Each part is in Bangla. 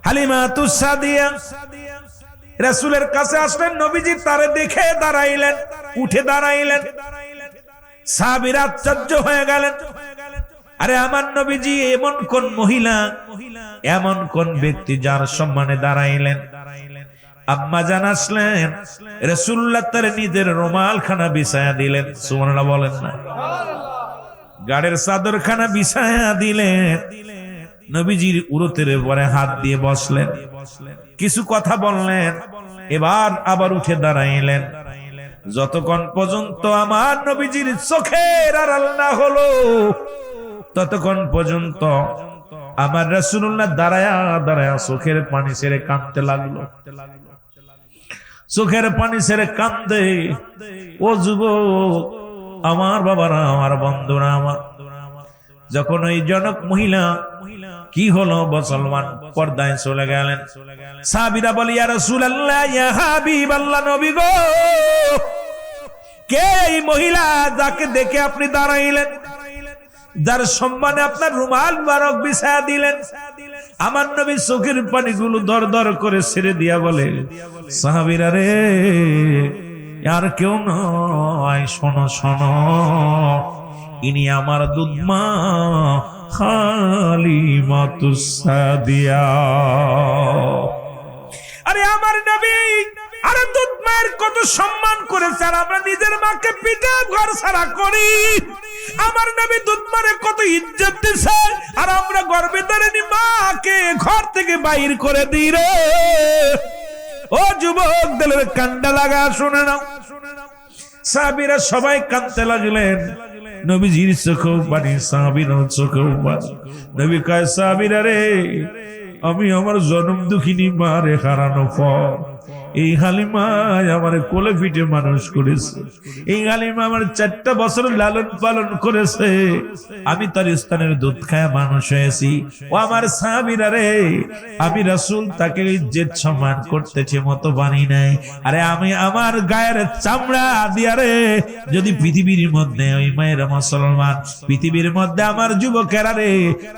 হালিমাতুস সাদিয়া রাসূলের কাছে আসলেন, নবীজি তারে দেখে দাঁড়াইলেন, উঠে দাঁড়াইলেন। সাহাবীরা আশ্চর্য হয়ে গেলেন, আরে আমার নবীজি এমন কোন মহিলা, এমন কোন ব্যক্তি যার সম্মানে দাঁড়াইলেন? আম্মা জান আসলেন, রাসূলুল্লাহ তার নিজের রুমালখানা বিছায়া দিলেন। সুবহানাল্লাহ বলেন না? গাড়ির চাদরখানা বিছায়া দিলেন, নবীজির উরতের উপরে হাত দিয়ে বসলেন, কিছু কথা বললেন, এবার আবার উঠে দাঁড়াইলেন। যতক্ষণ পর্যন্ত আমার নবীজির চোখের আড়াল না হলো, ততক্ষণ পর্যন্ত আমার রাসূলুল্লাহ দাঁড়ায়া দাঁড়ায়া চোখের পানি ছেড়ে কাঁদতে লাগলো। চোখের পানি ছেড়ে কান্দে। ও যুবক, আমার বাবারা, আমার বন্ধুরা, আমার যখন ওই জনক মহিলা কি হলো, মুসলমান পর্দায় চলে গেলেন। সাহাবীরা বলে, ইয়া রাসূলুল্লাহ, ইয়া হাবিবাল্লাহ, নবী গো, কে এই মহিলা যাকে দেখে আপনি দাঁড়াইলেন, যার সম্মানে আপনার রুমাল মুবারক বিছায়া দিলেন? আমার নবী চোখের পানিগুলো দর দর করে ছেড়ে দিয়া বলে, সাহাবীরা রে, আর কেউ নয়, শোনো শোনো, ইনি আমার দুধমা হালিমাতুস সাদিয়া। আরে আমার নবী, আরে দুধ মায়ের কত সম্মান করেছে, আর আমরা নিজের মাকে পিঠা ঘর ছাড়া করি। আমার নবী দুধ মারে কত ইজ্জত দিছে, আর আমরা গর্বে ধরেনি মাকে ঘর থেকে বাইর করে দিই রে। ও যুবক, দিলের কান্ডা লাগা, শুনে নাও। সাহাবীরা সবাই কাঁদতে লাগলেন, নবীজির চোখেও পানি, সাহাবীর চোখেও পানি। নবী কয়, সাহাবীরা রে, আমি আমার জনম দুঃখিনী মা রে হারানো পর এই হালিমায় আমার কোলে পিঠে মানুষ করেছে। এই হালিমা আমার 4টা বছর লালন পালন করেছে। আমি তার স্থানের দুধ খায় মানুষ হয়েছি। ও আমার সাহাবীরা রে, আমি রাসূল তাকে ইজ্জত সম্মান করতেছে মতো বানি নাই। আরে আমি আমার গায়ের চামড়া দিয়া রে, যদি পৃথিবীর মধ্যে ওই মায়ের মুসলমান, পৃথিবীর মধ্যে আমার যুবকেরা রে,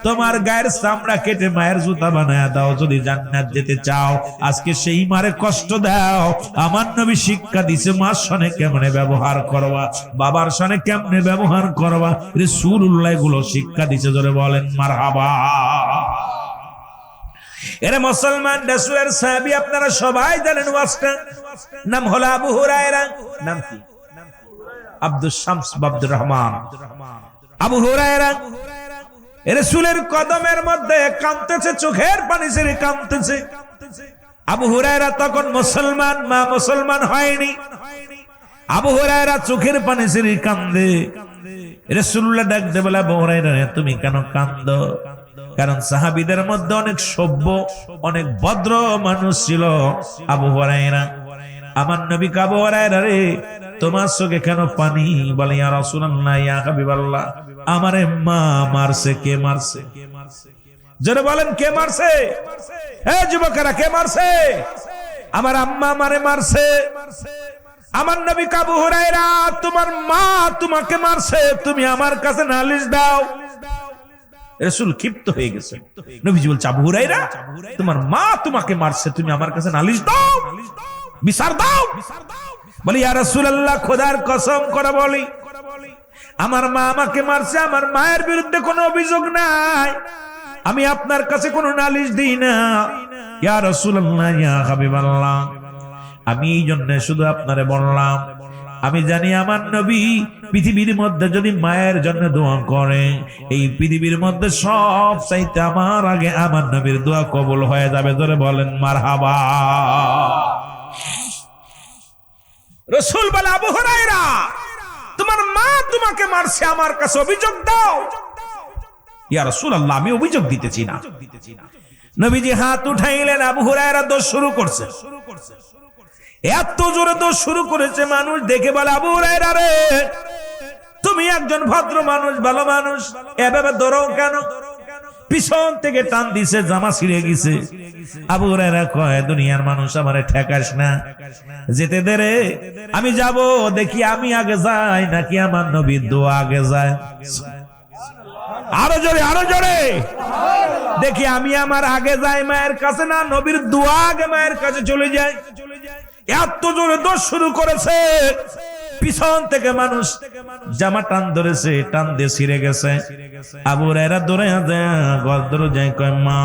তোমার গায়ের চামড়া কেটে মায়ের জুতা বানায় দাও যদি জান্নাত যেতে চাও। আজকে সেই মারে কষ্ট দাও। আমার নবী শিক্ষা দিছে মার সনে কেমনে ব্যবহার করবা, বাবার সনে কেমনে ব্যবহার করবা। রাসূলুল্লাহ গুলো শিক্ষা দিছে, জোরে বলেন মারহাবা। এরে মুসলমান, রাসূলের সাহাবী আপনারা সবাই জানেন। ওয়াসটা নাম হলো আবু হুরায়রা। নাম কি? আব্দুস শামস আব্দুর রহমান। আবু হুরায়রা রাসূলের কদমের মধ্যে কাঁদতেছে, চোখের পানি ছেড়ে কাঁদতেছে। আবু হুরায়রা তখন মুসলমান, মা মুসলমান হয়নি। আবু হুরায়রা চোখের পানি ছেড়ে কান্দে। রাসূলুল্লাহ ডাক দিয়ে বলে, আবু হুরায়রা, তুমি কেন কান্দো? কারণ সাহাবীদের মধ্যে অনেক সভ্য, অনেক ভদ্র মানুষ ছিল আবু হুরায়রা। আমার নবী আবু হুরায়রা রে, তোমার চোখে কেন পানি? বলে, ইয়া রাসূলুল্লাহ, ইয়া হাবিবাল্লাহ, আমারে মা মারছে। কে মারছে? যারা বলেন কে মারছে? হে যুবকেরা, কে মারছে? আমার আম্মা আমারে মারছে। আমার নবী আবু হুরায়রা, তোমার মা তোমাকে মারছে, তুমি আমার কাছে নালিশ দাও। রাসূল ক্ষিপ্ত হয়ে গেছে। নবীজি বলছে, আবু হুরায়রা, তোমার মা তোমাকে মারছে, তুমি আমার কাছে নালিশ দাও, বিচার দাও। বলি, ইয়া রাসূলুল্লাহ, খোদার কসম করে বলি, আমার মা আমাকে মারছে, আমার মায়ের বিরুদ্ধে কোনো অভিযোগ নাই, আমি আপনার কাছে কোনো নালিশ দিই না। ইয়া রাসূলুল্লাহ, ইয়া হাবিবাল্লাহ, আমি এই জন্য শুধু আপনারে বললাম, আমি জানি আমার নবী পৃথিবীর মধ্যে যদি মায়ের জন্য দোয়া করে, এই পৃথিবীর মধ্যে সব চাইতে আমার আগে আমার নবীর দোয়া কবুল হয়ে যাবে। ধরে বলেন মারহাবা। রাসূল বলে, আবু হুরায়রা, তোমার মা তোমাকে মারছে, আমার কাছে অভিযোগ দাও। ইয়া রাসূলুল্লাহ, আমি অভিযোগ দিতেছি না। নবীজি হাত উঠাইলেন। আবু হুরায়রা দোষ শুরু করছে। এত জোরে দোষ শুরু করেছে, মানুষ দেখে বলে, আবু হুরায়রা রে, তুমি একজন ভদ্র মানুষ, ভালো মানুষ, এভাবে দৌড়াও কেন? পিছন থেকে টান দিছে, জামা ছিঁড়ে গেছে। আবু হুরায়রা কয়, দুনিয়ার মানুষ আমারে ঠেকাস না, যেতে দে রে, আমি যাব, দেখি আমি আগে যাই নাকি আমার নবীর দোয়া আগে যায়। আরো জোরে, আরো জোরে। দেখি আমি আমার আগে যাই মায়ের কাছে, না নবীর দোয়া আগে মায়ের কাছে চলে যায়? এত জোরে দোষ শুরু করেছে, পিছন থেকে মানুষ জামা টান ধরেছে, টান দিয়ে ছিঁড়ে গেছে। আবু হুরায়রা দৌড়ে যায়, কয় মা,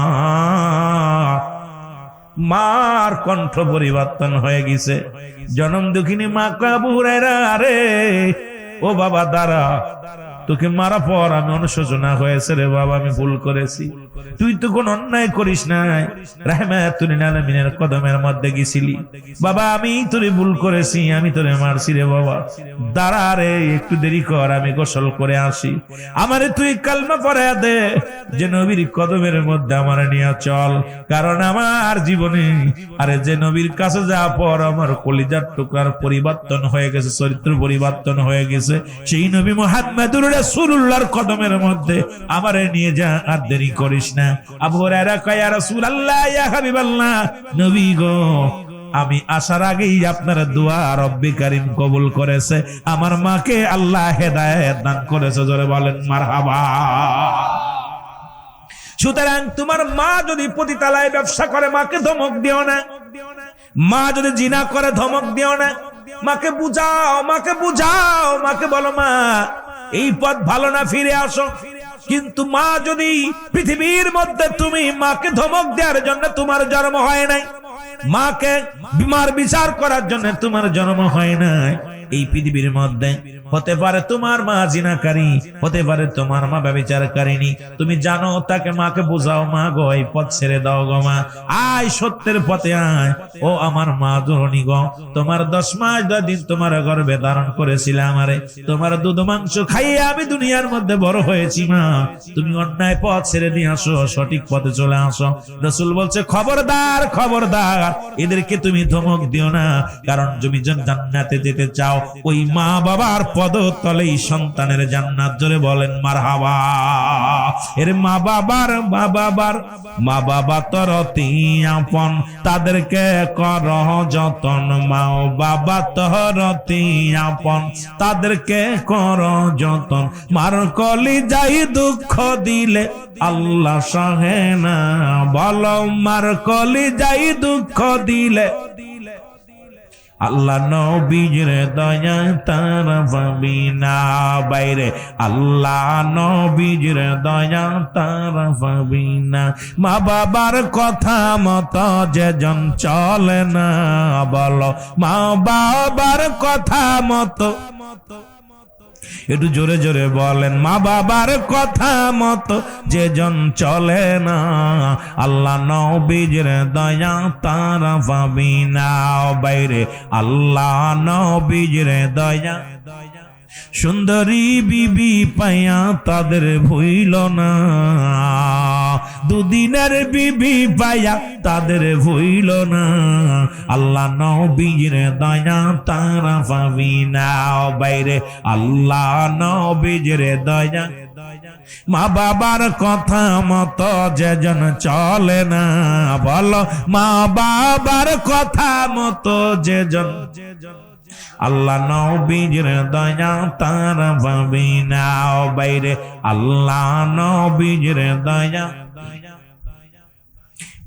মার কণ্ঠ পরিবর্তন হয়ে গেছে। জনম দুঃখিনী মা কয়, আবু হুরায়রা আরে ও বাবা দাঁড়া, তোকে মারা পর আমি অনুশোচনা হয়েছে রে বাবা, আমি ভুল করেছি। তুই তো কোন অন্যায় করিস নাই, রাহমাতুল লিল আলামিনের কদমের মধ্যে গেছিলি বাবা, আমি তোরে ভুল করেছি, আমি তোরে মারছি রে বাবা, দাঁড়া রে একটু দেরি কর, আমি গোসল করে আসি, আমারে তুই কালমা পড়ায়া দে, যে নবীর কদমের মধ্যে আমারে নিয়ে চল, কারণ আমার জীবনে আরে যে নবীর কাছে যাওয়ার পর আমার কলিজার টুকরার পরিবর্তন হয়ে গেছে, চরিত্র পরিবর্তন হয়ে গেছে, সেই নবী মুহাম্মদুর রাসূলুল্লাহর কদমের মধ্যে আমারে নিয়ে যা, আর দেরি করিস না। আবু হুরায়রা কয়, ইয়া রাসূলুল্লাহ, ইয়া হাবিবাল্লাহ, নবী গো, আমি আসার আগেই আপনার দোয়া রব্বি কারীম কবুল করেছে, আমার মাকে আল্লাহ হেদায়েত দান করেছে। জোরে বলেন মারহাবা। সুতরাং তোমার মা যদি পতিতালায় ব্যবসা করে, মাকে ধমক দিও না। মা যদি জিনা করে, ধমক দিও না। মাকে বুঝাও, মাকে বুঝাও, মাকে বলো মা এই পথ ভালো না, ফিরে আসো। কিন্তু মা যদি পৃথিবীর মধ্যে তুমি মাকে ধমক দেওয়ার জন্য তোমার জন্ম হয় নাই, মাকে বিমার বিচার করার জন্য তোমার জন্ম হয় নাই, এই পৃথিবীর মধ্যে হতে পারে তোমার মা জিনাকারী, হতে পারে তোমার মা ব্যভিচারকারিনী, তুমি জানো তাকে, মাকে বোঝাও, মা গো এই পথ ছেড়ে দাও গো মা, আয় সত্যের পথে আয়। ও আমার মা জননী গো, তোমার 10 মাস 10 দিন তোমার গর্ভে ধারণ করেছিলাম, আরে তোমার দুধ মাংস খাইয়ে আমি দুনিয়ার মধ্যে বড় হয়েছি, মা তুমি অন্যায় পথ ছেড়ে দিয়ে আসো, সঠিক পথে চলে আসো। রাসূল বলছে, খবরদার খবরদার, এদেরকে তুমি ধমক দিও না, কারণ তুমি জান্নাতে যেতে চাও, ওই মা বাবার পদতলেই সন্তানের জান্নাত। জোরে বলেন মারহাবা। এর মা বাবা তরতি আপন, তাদেরকে কর যতন, মা বাবা তরতি আপন, তাদেরকে কর যতন, মার কলি যাই দুঃখ দিলে আল্লাহ সহে না, বলো মার কলি যাই দুঃখ দিলে আল্লাহ নবীর দয়া তারা পাবি না, বাইরে আল্লাহ নবীর দয়া তারা পাবি না। মা বাবার কথা মতো যেজন চলে না, বলো মা বাবার কথা মতো, একটু জোরে জোরে বলেন, মা বাবার কথা মতো যেজন চলে না, আল্লাহ নবীর দয়া তারা পাবি না, বাইরে আল্লাহ নবীর দয়া। সুন্দরী বিবি পাইয়া তাদের ভুইল না, দুদিনের বিবি পাইয়া তাদের ভুইল না, আল্লাহ নবীর দয়া তারা পাবি না, বাইরে আল্লাহ নবীর দয়া। মা বাবার কথা মতো যেজন চলে না, বলো মা বাবার কথা মতো যেজন, আল্লাহ নবীর দয়া তারা পাবি না, বাইরে আল্লাহ নবীর দয়া।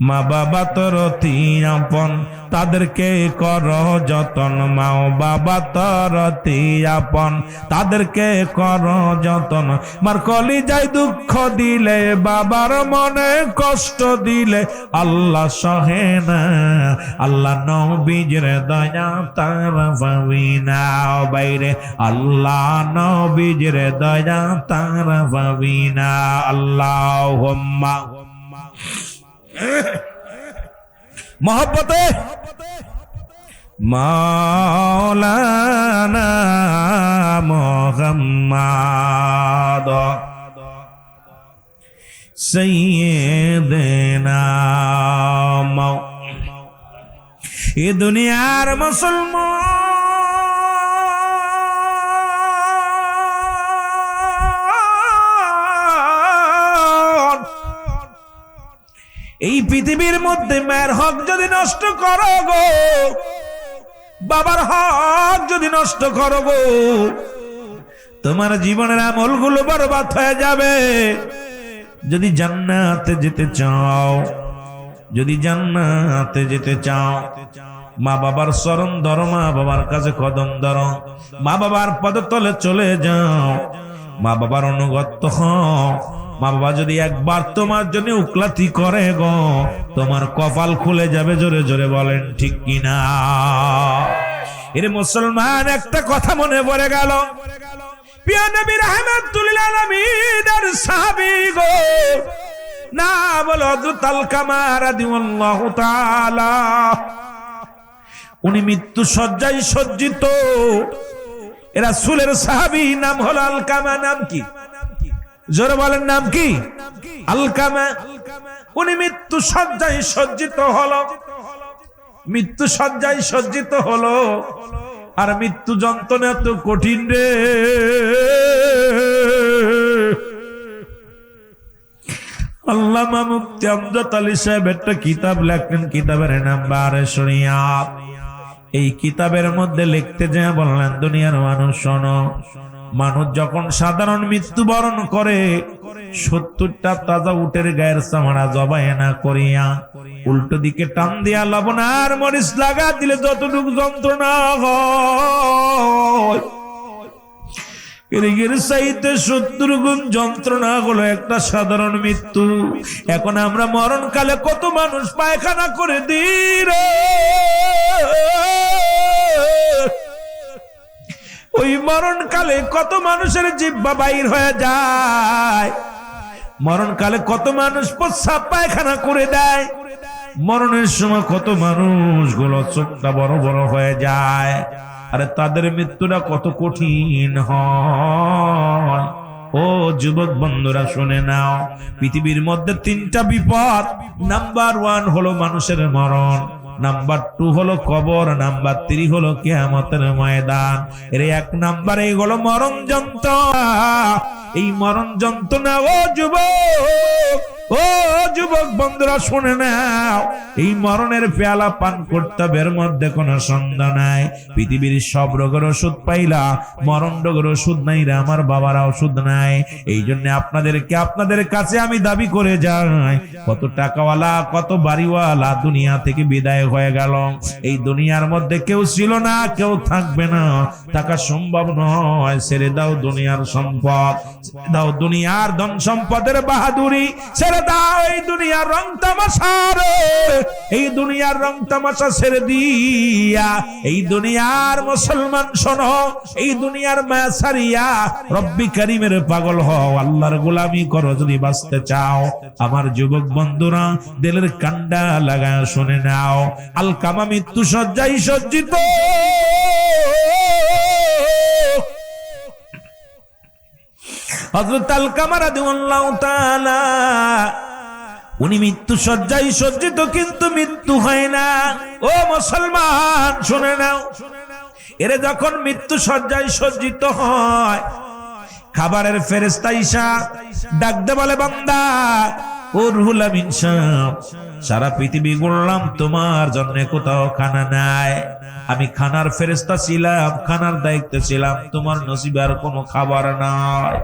মা বাবা তরতি আপন, তাদেরকে কর যতন, মা বাবা তরতি আপন, তাদেরকে কর যতন, মার কলি যাই দুঃখ দিলে, বাবার মনে কষ্ট দিলে আল্লাহ সহে না, আল্লাহ নবীর দয়া তারা পাবি না, বাইরে আল্লাহ নবীর দয়া তারা পাবি না। আল্লাহুম্মা মোহব্বতে মাওলানা মুহাম্মদ সাইয়্যিদিনা এ দুনিয়ার মুসলমান এই পৃথিবীর মধ্যে মায়ের হক যদি নষ্ট করো গো, বাবার হক যদি নষ্ট করো গো, তোমার জীবনের আমলগুলো বরবাদ হয়ে যাবে। যদি জান্নাতে যেতে চাও, যদি জান্নাতে যেতে চাও, মা বাবার চরণ ধরো, মা বাবার কাছে কদম ধরো, মা বাবার পদতলে চলে যাও, মা বাবার অনুগত হও। মা বাবা যদি একবার তোমার জন্য উকলাতি করে গো, তোমার কপাল খুলে যাবে। জোরে জোরে বলেন ঠিক কিনা? এর মুসলমান, একটা কথা মনে পড়ে গেল, প্রিয় নবী রাহমাতুল লিল আলামিনের সাহাবী গো, না বলো হযরত আলকামা রাদিয়াল্লাহু তাআলা, উনি মৃত্যু শয্যায় সজ্জিত। রাসূলের সাহাবী, নাম হলো আলকামা। নাম কি? জোরে বলেন, নাম কি? আলকামা। উনি মৃত্যু শয্যায় সজ্জিত হলো, মৃত্যু শয্যায় সজ্জিত হলো। আর মৃত্যু যন্ত্রণা এত কঠিন রে, আল্লামা মুফতি আমজাদ আলী সাহেব একটা কিতাব লেখলেন, কিতাবের নাম বারে শরিয়াত। এই কিতাবের মধ্যে লিখতে যায় বললেন, দুনিয়ার মানুষ শোনো, মানুষ যখন সাধারণ মৃত্যুবরণ করে 70টা তাজা উটের গায়ের চামড়া জবাই না করিয়া উল্টো দিকে টান দিয়া লবণ আর মরিচ লাগা দিলে যতটুকু যন্ত্রণা হয়, এর চাইতে 70 গুণ যন্ত্রণা হলো একটা সাধারণ মৃত্যু। এখন আমরা মরণকালে কত মানুষ পায়খানা করে দিই রে, ওই মরণকালে কত মানুষের জিহ্বা বাইর হয়ে যায়, মরণকালে কত মানুষ প্রস্রাব পায়খানা করে দেয়, মরণের সময় কত মানুষগুলো চোখটা বড় বড় হয়ে যায়। আরে তাদের মৃত্যুটা কত কঠিন হয়। ও যুবক বন্ধুরা শুনে নাও, পৃথিবীর মধ্যে 3টা বিপদ। নাম্বার 1 হলো মানুষের মরণ, নাম্বার 2 হলো কবর, নাম্বার 3 হলো কিয়ামতের ময়দান। এর 1 নাম্বারে হলো মরণ যন্ত্রণা। এই মরণ যন্ত্রণা, ও যুবক, ও যুবক বন্ধুরা শুনে নাও, এই মরণের পেয়ালা পান করতে হবে, এর মধ্যে কোনো সন্দেহ নাই। পৃথিবীর সব রোগের ওষুধ পাইলা, মরণ রোগের ওষুধ নাই রে আমার বাবারা, ওষুধ নাই। এই জন্য আপনাদের কাছে আমি দাবি করে যাই, কত টাকাওয়ালা কত বাড়িওয়ালা দুনিয়া থেকে বিদায় হয়ে গেল। এই দুনিয়ার মধ্যে কেউ ছিল না, কেউ থাকবে না, থাকা সম্ভব নয়। ছেড়ে দাও দুনিয়ার সম্পদ, ছেড়ে দাও দুনিয়ার ধন সম্পদের বাহাদুরি, ছেড়ে দাও এই দুনিয়ার রং তামাশা রে। এই দুনিয়ার রং তামাশা ছেড়ে দিয়া এই দুনিয়ার মুসলমান শোনো, এই দুনিয়ার মায়া ছাড়িয়া রব্বি কারীমের পাগল হও, আল্লাহর গোলামি করো যদি বাঁচতে চাও। আমার যুবক বন্ধুরা দিলের কান্ডা লাগায় শুনে নাও, আলকামা মৃত্যু শয্যায় সজ্জিত। হযরত আলকামা রাদিয়াল্লাহু তাআলা উনি মৃত্যু শয্যায় সজ্জিত, কিন্তু মৃত্যু হয় না। ও মুসলমান শুনে নাও, এরে যখন মৃত্যু শয্যায় সজ্জিত হয়, খাবারের ফেরেশতা ঈসা ডাকতে বলে, বান্দা ও রুহুল আমিন সাহেব, সারা পৃথিবী ঘুরলাম, তোমার জন্য কোথাও খানা নাই। আমি খানার ফেরেশতা ছিলাম, খানার দায়িত্বে ছিলাম, তোমার নসিবে আর কোনো খাবার নাই।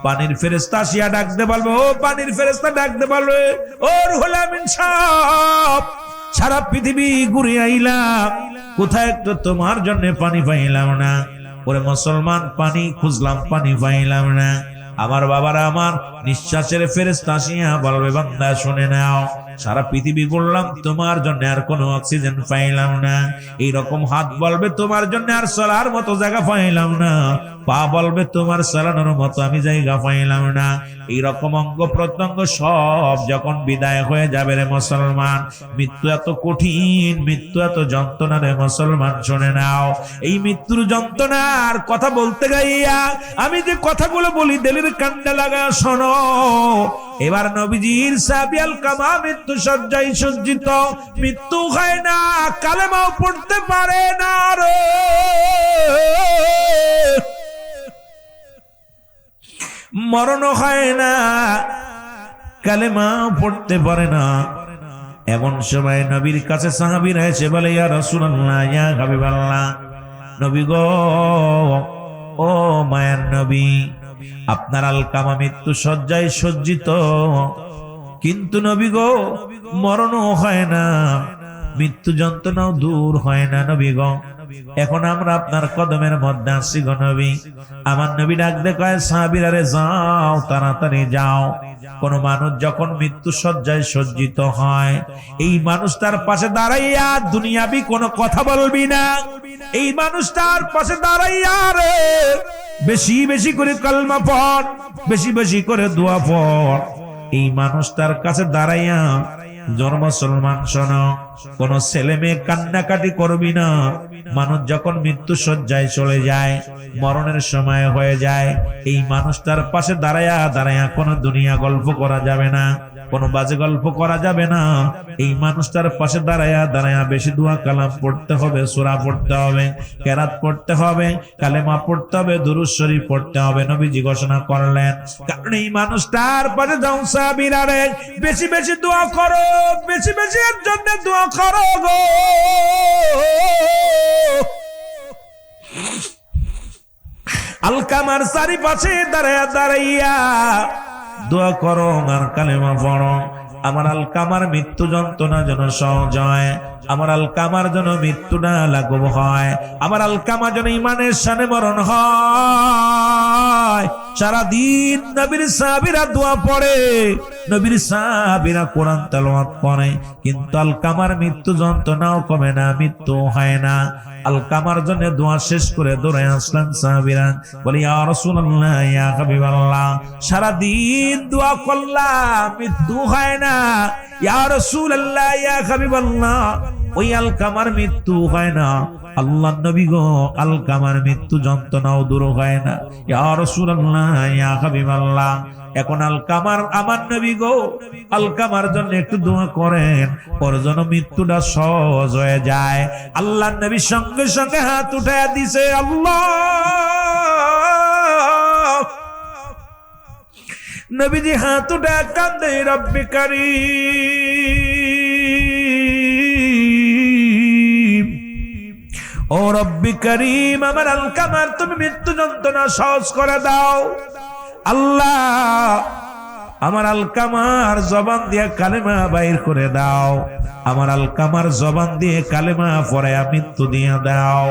পানির ফেরেশতা আসিয়া ডাকতে বলবে, ও পানির ফেরেশতা ডাকতে বলবে, ও রুহুল আমিন সাহেব, সারা পৃথিবী ঘুরে আইলাম, কোথায় একটু তোমার জন্য পানি পাইলাম না। ওরে মুসলমান, পানি খুঁজলাম, পানি পাইলাম না। আমার বাবারা, আমার নিঃশ্বাসের ফেরেশতা আসিয়া বলবে, বান্দা শুনে নাও, সারা পৃথিবী ঘুরলাম, তোমার জন্য আর কোনো অক্সিজেন পাইলাম না। এইরকম হাত বলবে, তোমার জন্য আর চলার মতো জায়গা পাইলাম না। পা বলবে, তোমার চালানোর মতো আমি জায়গা পাইলাম না। এইরকম অঙ্গ প্রত্যঙ্গ সব যখন বিদায় হয়ে যাবে রে মুসলমান, মৃত্যু এত কঠিন, মৃত্যু এত যন্ত্রণা রে মুসলমান শুনে নাও। এই মৃত্যুর যন্ত্রণার কথা বলতে গাইয়া আমি যে কথাগুলো বলি, দিলের কান্ডা লাগা শোনো। এবার নবীজির সাহাবী আলকামা মৃত্যু শয্যায় সজ্জিত, মৃত্যু হয় না, কালেমাও পড়তে পারে না রে। মরণ হয় না, কালেমাও পড়তে পারে না। এমন সময় নবীর কাছে সাহাবীরা এসে বলে, ইয়া রাসূলুল্লাহ, ইয়া হাবিবাল্লাহ, নবী গো, ও মায়ার নবী, আপনার আলকামা মৃত্যু শয্যায় সজ্জিত, কিন্তু নবী গো মরণও হয় না, মৃত্যু যন্ত্রণাও দূর হয় না নবী গো। এখন আমরা আপনার কদমের মধ্যে আসি গো নবী। আমার নবী ডাক দে কয় সাহাবীরা রে যাও, তাড়াতাড়ি যাও। কোন মানুষ যখন মৃত্যু শয্যায় সজ্জিত হয়, এই মানুষটার পাশে দাঁড়াইয়া দুনিয়াবি কোনো কথা বলবি না। এই মানুষটার পাশে দাঁড়াইয়া রে বেশি বেশি করে কলমা পড়, বেশি বেশি করে দোয়া পড়। এই মানুষটার কাছে দাঁড়াইয়া জন্ম মুসলমান শোনো, কোন ছেলে মেয়ে কান্নাকাটি করবি না। মানুষ যখন মৃত্যু শয্যায় চলে যায়, মরণের সময় হয়ে যায়, এই মানুষটার পাশে দাঁড়াইয়া দাঁড়াইয়া কোন দুনিয়া গল্প করা যাবে না, কোন বাজে গল্প করা যাবে না। এই মানুষটার পাশে দাঁড়াইয়া দাঁড়াইয়া বেশি দোয়া কালাম পড়তে হবে, সূরা পড়তে হবে, কেরাত পড়তে হবে, কালেমা পড়তে হবে, দুরূদ শরীফ পড়তে হবে। নবীজি ঘোষণা করলেন, কারণ এই মানুষটার পাশে যাও সাহাবীরা রে বেশি বেশি দোয়া করো, বেশি বেশি এর জন্য দোয়া করো গো। আলকামার চারিপাশে দাঁড়াইয়া দাঁড়াইয়া দোয়া করো আর কালেমা পড়ো। আমার আলকামার মৃত্যু যন্ত্রণা যেন সহজ হয়, আমার আলকামার যেন মৃত্যু না লাঘব হয়, আমার আলকামা যেন ইমানের সানে মরণ হয়। সারাদিন নবীর সাহাবীরা দোয়া পড়ে, নবীর সাহাবীরা কোরআন তেলাওয়াত করে, কিন্তু আলকামার মৃত্যু যন্ত্রণাও কমে না, মৃত্যু হয় না। আলকামার জন্য দোয়া শেষ করে দৌড়ে আসলেন সাহাবীরা, বলি ইয়া রাসূলুল্লাহ, ইয়া হাবিবাল্লাহ, সারাদিন দোয়া করলাম মৃত্যু হয় না, ইয়া রাসূলুল্লাহ, ইয়া হাবিবাল্লাহ, ওই আলকামার মৃত্যু হয় না। আল্লাহর নবী গো, আলকামার মৃত্যু যন্ত্রণাও দূর হয় না। ইয়া রাসূলুল্লাহ, ইয়া হাবিবাল্লাহ, এখন আলকামার আমার নবী গো আলকামার জন্য একটু দোয়া করেন, ওর জন্য মৃত্যুটা সহজ হয়ে যায়। আল্লাহর নবী সঙ্গে সঙ্গে হাত উঠায়া দিছে, আল্লাহ। নবীজি হাত উঠায়া কান্দে, রব্বি কারীম, ও রব্বি কারীম, আমার আলকামার তুমি মৃত্যু যন্ত্রণা সহজ করে দাও। আল্লাহ, আমার আলকামার জবান দিয়ে কালেমা বাইর করে দাও, আমার আলকামার জবান দিয়ে কালেমা পড়ায়া মৃত্যু দিয়ে দাও।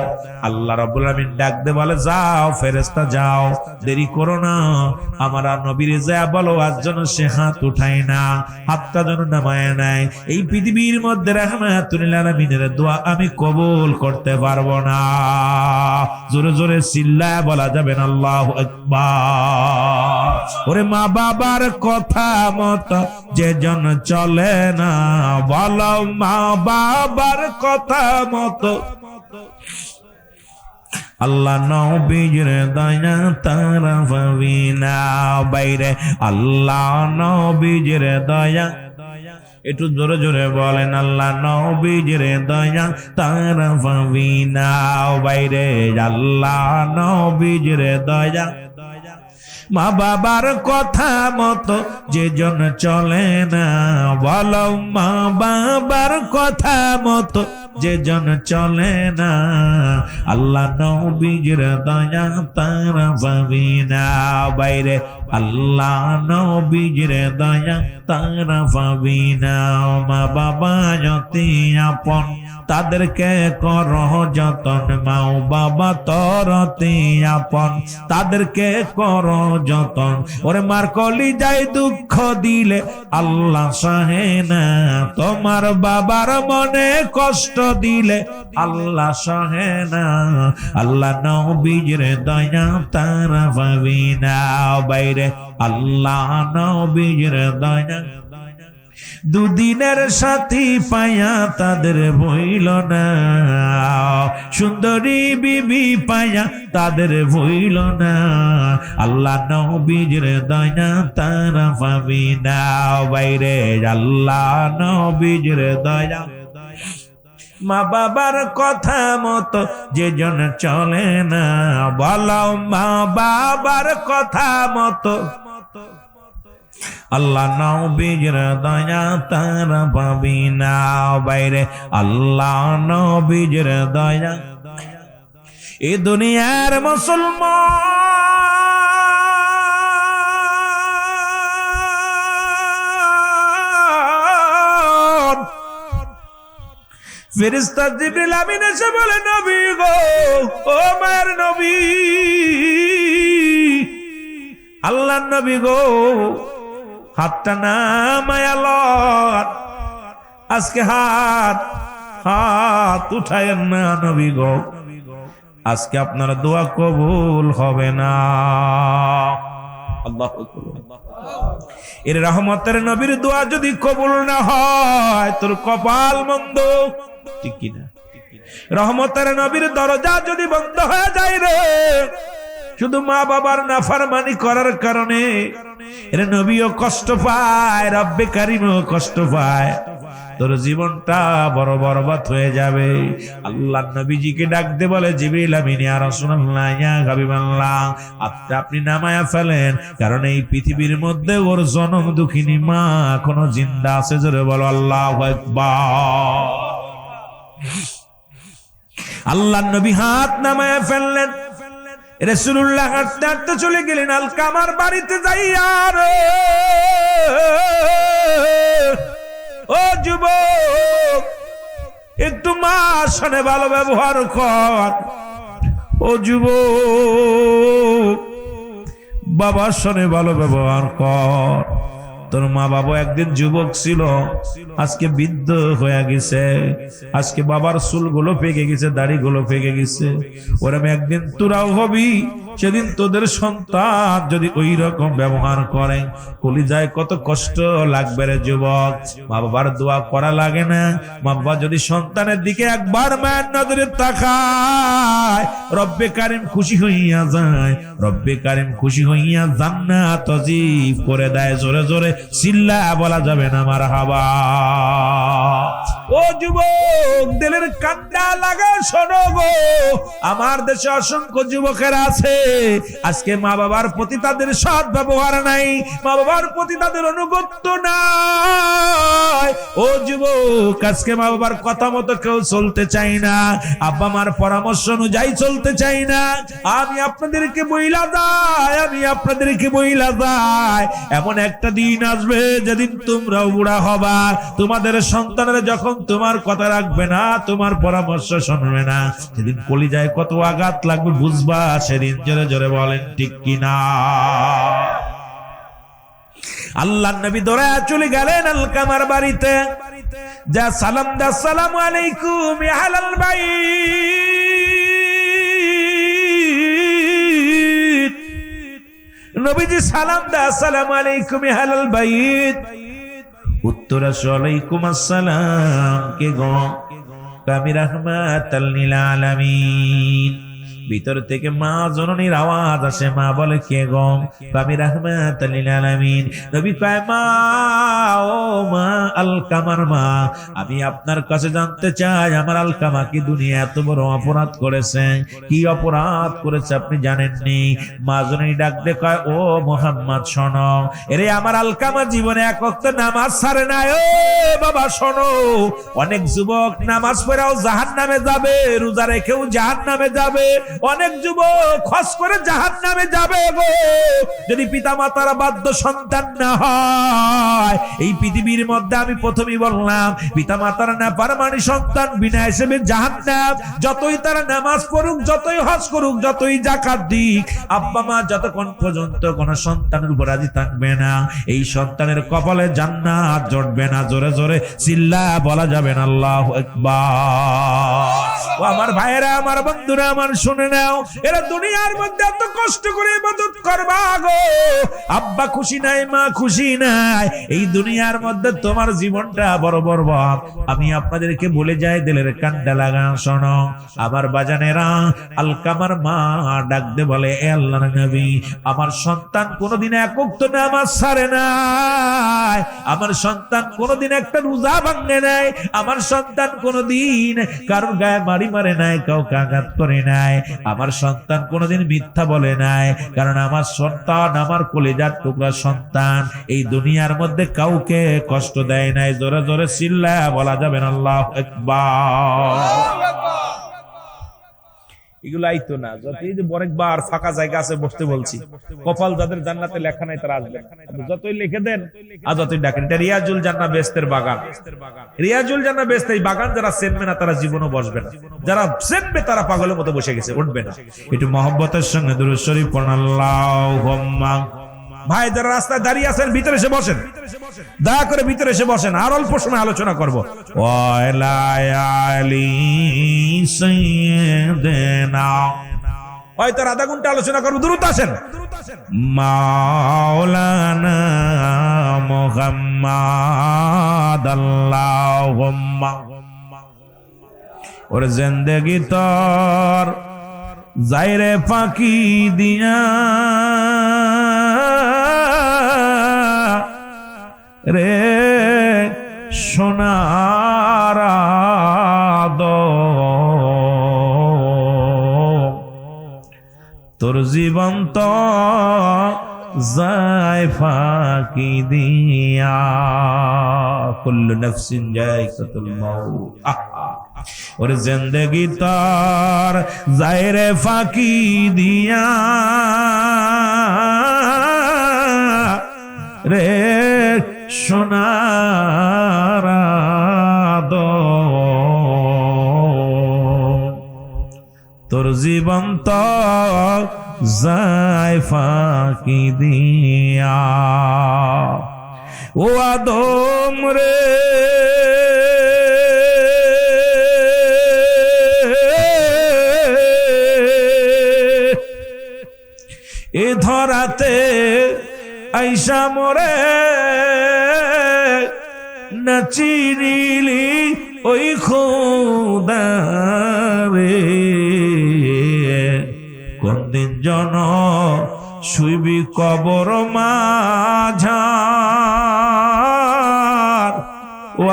আল্লাহ রাব্বুল আলামিন ডাক দে বলে, যাও ফেরেশতা যাও, দেরি করো না। আমার নবীর যা বলো আজ যেন সে হাত উঠায় না, হাতটা যেন নামায় নাই। এই পৃথিবীর মধ্যে রাহমাতুল লিল আলামিনের দোয়া আমি কবুল করতে পারবো না। জোরে জোরে চিল্লায় বলা যাবে না আল্লাহু আকবার। ওরে মা বাবার কথা মতো যে জন চলে না, বলো মা বাবার কথা মতো। আল্লাহ নবীর দয়া তারা পাবি না বাইরে, আল্লাহ নবীর দয়া, একটু জোরে জোরে বলেন, আল্লাহ নবীর দয়া তারা পাবি না বাইরে, আল্লাহ নবীর দয়া। মা বাবার কথা মতো যে জন চলে না, বলো মা বাবার কথা মতো যে জন চলে না, আল্লাহ নবীর দয়া তারা পাবি না বাইরে, আল্লাহ নবীর দয়া তারা পাবি না। মা বাবা যতি আপন তাদেরকে করো যতন, মাও বাবা তরতি আপন তাদেরকে করো যতন। ওরে মার কলি যায় দুঃখ দিলে আল্লাহ সহে না, তোমার বাবার মনে কষ্ট দিলে আল্লাহ সহে না, আল্লাহ নবীর দয়া তারা পাবি না বাইরে, আল্লাহ নবীর দয়া। দুদিনের সাথী পায়া তাদের ভইল না, সুন্দরী বিবি পায়া তাদের ভইল না, আল্লাহ নবীর দয়া তারা পাবি না বাইরে, আল্লাহ নবীর দয়া। মা বাবার কথা মতো যে জন চলে না, বলো মা বাবার কথা মতো, আল্লাহ নবীর দয়া তারা পাবি না বাইরে, আল্লাহ নবীর দয়া। এই দুনিয়ার মুসলমান ফেরেশতা জিবরিল আমিন এসে বলে, নবী গো, ও মায়ের নবী, আল্লাহর নবী গো, হাতটা নামায়া লন, আজকে হাত উঠায়েন না নবী গো, আজকে আপনার দোয়া কবুল হবে না। আল্লাহু আকবার। এর রহমতের নবীর দোয়া যদি কবুল না হয় তোর কপাল মন্দ, ঠিক কি না? রহমতের নবীর দরজা যদি বন্ধ হয়ে যায় রে, শুধু মা বাবার নাফরমানি করার কারণে এর নবীও কষ্ট পায়, রব্বে কারিমও কষ্ট পায়, তোর জীবনটা বড় বরবাদ হয়ে যাবে। আল্লাহর নবীজিকে ডাক দে বলে, জিবরিল আমিন, ইয়া রাসূলুল্লাহ, ইয়া হাবিবাল্লাহ, আপনি নামায়া ফেলেন, কারণ এই পৃথিবীর মধ্যে ওর জনম দুঃখিনী মা এখনো জিন্দা আছে। জোরে বলো আল্লাহু আকবার। আল্লাহর নবী হাত নামায়া ফেললেন, রাসূলুল্লাহ হাঁটতে হাঁটতে চলে গেলেন আলকামার বাড়িতে যাইয়া। ও যুবক, একটু মার সাথে ভালো ব্যবহার কর। ও যুবক, বাবার সাথে ভালো ব্যবহার কর। তোর মা বাবা একদিন যুবক ছিল, আজকে বৃদ্ধ হয়ে গেছে, আজকে বাবার চুলগুলো পেকে গেছে, দাড়িগুলো পেকে গেছে। ওরম একদিন তোরাও হবি, সেদিন তোদের সন্তান যদি ওই রকম ব্যবহার করে, কলিজায় কত কষ্ট লাগবে রে যুবক। মা বাবার দোয়া করা লাগে না? মা বাবা যদি সন্তানের দিকে একবার মায়ের নজরে তাকায়, রব্বে কারিম খুশি হইয়া যায়, রব্বে কারিম খুশি হইয়া জান্নাত ওয়াজিব করে দেয়। জোরে জোরে চিল্লা বলা যাবে না মারহাবা। ও যুবক, দিলের কান্না লাগা শোনো গো, আমার দেশে অসংখ্য যুবকের আছে, আজকে মা বাবার প্রতি তাদের সৎ ব্যবহার নাই, মা বাবার প্রতি তাদের অনুগত্য নাই। ও যুবক, আজকে মা বাবার কথা মতো কেউ চলতে চাই না, আব্বা মার পরামর্শ অনুযায়ী চলতে চাই না। আমি আপনাদেরকে বইলা যায়, এমন একটা দিন আসবে যেদিন তোমরাও বুড়া হবা, তোমাদের সন্তানেরা যখন তোমার কথা রাখবে না, তোমার পরামর্শ শুনবে না, সেদিন কলিজায় কত আঘাত লাগবে বুঝবা সেদিন। জোরে জোরে বলেন ঠিক কিনা? আল্লাহর নবী দৌড়ায় চলে গেলেন আলকামার বাড়িতে, যা সালাম দা, আসসালামু আলাইকুম ইয়া আহলাল বাইত। নবীজি সালাম দা, আসসালামু আলাইকুম ইয়া আহলাল বাইত। উত্তর আসে, ওয়ালাইকুম আসসালাম। কে গো? আমি রাহমাতাল লিল আলামিন। ভিতর থেকে মা জননীর আওয়াজ আসে, মা বলে, কে গো? আমি রাহমাতাল লিল আলামিন। নবী কয়, মা, ও মা, আলকামার মা, আমি আপনার কাছে জানতে চাই, আমার আলকামা কি দুনিয়া এত বড় অপরাধ করেছে? কি অপরাধ করেছে আপনি জানেননি? মা জননী ডাক দিয়ে কয়, ও মুহাম্মদ শোনো, এরে আমার আলকামা জীবনে এক ওয়াক্ত নামাজ ছাড়ে না। ও বাবা শোনো, অনেক যুবক নামাজ পড়েও জাহান্নামে যাবে, রোজা রেখেও জাহান্নামে যাবে, অনেক যুবক খস করে জাহান্নামে যাবে গো, যদি পিতা মাতার বাধ্য সন্তান না হয়। এই পৃথিবীর মধ্যে আমি প্রথমেই বললাম, পিতা মাতার না পারমানি সন্তান বিনা হিসেবে জাহান্নাম। যতই তারা নামাজ পড়ুক, যতই হজ করুক, যতই যাকাত দিক, আব্বা মা যতক্ষণ পর্যন্ত কোন সন্তানের উপর রাজি থাকবে না, এই সন্তানের কপালে জান্নাত জড়বে না। জোরে জোরে চিল্লা বলা যাবে না আল্লাহু আকবার। ও আমার ভাইয়েরা, আমার বন্ধুরা, আমার শুনে নাও, এরা দুনিয়ার মধ্যে এত কষ্ট করে ইবাদত করবা গো, আব্বা খুশি নাই, মা খুশি নাই, এই দুনিয়ার মধ্যে তোমার জীবনটা বড় বরবাদ। আমি আপনাদেরকে বলে যাই, দিলের কান্ডা লাগা শোনো আমার বাজানেরা। আলকামার মা ডাক দে বলে, এ আল্লাহর নবী, আমার সন্তান কোনোদিন এক ওয়াক্ত নামাজ ছাড়ে নাই, আমার সন্তান কোনোদিন একটা রোজা ভাঙে নাই, আমার সন্তান কোনোদিন কারোর গায়ে বাড়ি মারে নাই, কাউকে আঘাত করে নাই, আমার সন্তান কোনোদিন মিথ্যা বলে নাই, কারণ আমার সন্তান আমার কলিজার টুকরা সন্তান, এই দুনিয়ার মধ্যে কাউকে কষ্ট দেয় নাই। জোরে জোরে চিল্লা বলা যাবে না আল্লাহু আকবার। এগুলো আইতো না। যতই যে অনেকবার ফাঁকা জায়গা আছে বসতে বলছি, কপাল যাদের জান্নাতে লেখা নাই তারা আসবেন। যতই লিখে দেন আর যতই ডাকেন, এটা রিয়াজুল জান্নাহ বেহেশতের বাগান। রিয়াজুল জান্নাহ বেহেশত, এই বাগান যারা চেনবে না তারা জীবনও বসবে না, যারা চেনবে তারা পাগলের মতো বসে গেছে, উঠবে না। একটু মহব্বতের সঙ্গে দুরূদ শরীফ পড়ুন, আল্লাহুম্মা। ভাই যারা রাস্তায় দাঁড়িয়ে আছেন ভিতরে এসে বসেন, দয়া করে ভিতরে এসে বসেন, আর অল্প সময় আলোচনা করবো। হয়তো আধা ঘন্টা আলোচনা করবো, দ্রুত আসেন। মাওলানা মুহাম্মদ আল্লাহুম্মা, ওর জিন্দেগি তোর যাইরে ফাঁকি দিয়া রে সোনার তোর জীবন তো যায় ফাঁকি দিয়া, কুল্লু নাফসিন যায়কাতুল মাউত। ওর জিন্দেগি তোর যায় রে ফাঁকি দিয়া রে সোনার তোর জীবন তো যায় ফাঁকি দিয়া। ও আদম রে এ ধরাতে আইসা মরে না চিনিলি ওই খোদা রে, কোন দিন জন শুইবি কবর মাঝার ও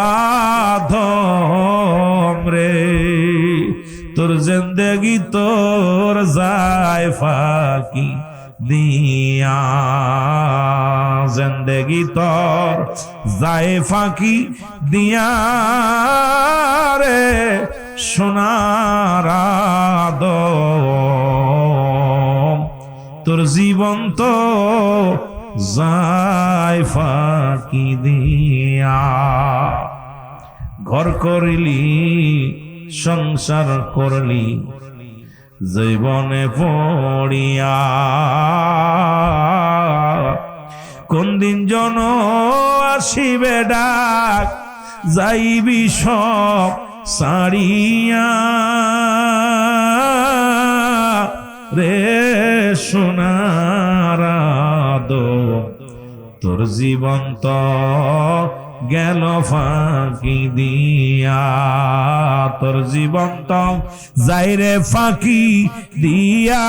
আদম রে, তোর জিন্দেগি তোর যায় ফাঁকি দিয়া, জিন্দেগি তোর যায় ফাঁকি দিয়া রে সোনার আদম, তোর জীবন তো যায় ফাঁকি দিয়া। ঘর করলি সংসার করলি জীবনে পড়িয়া, কোন দিন জন আসিবে ডাক যাইবি সব সারিয়া রে সোনার আদম, তোর জীবন তো গেল ফাঁকি দিয়া, তোর জীবন তো যাইরে ফাঁকি দিয়া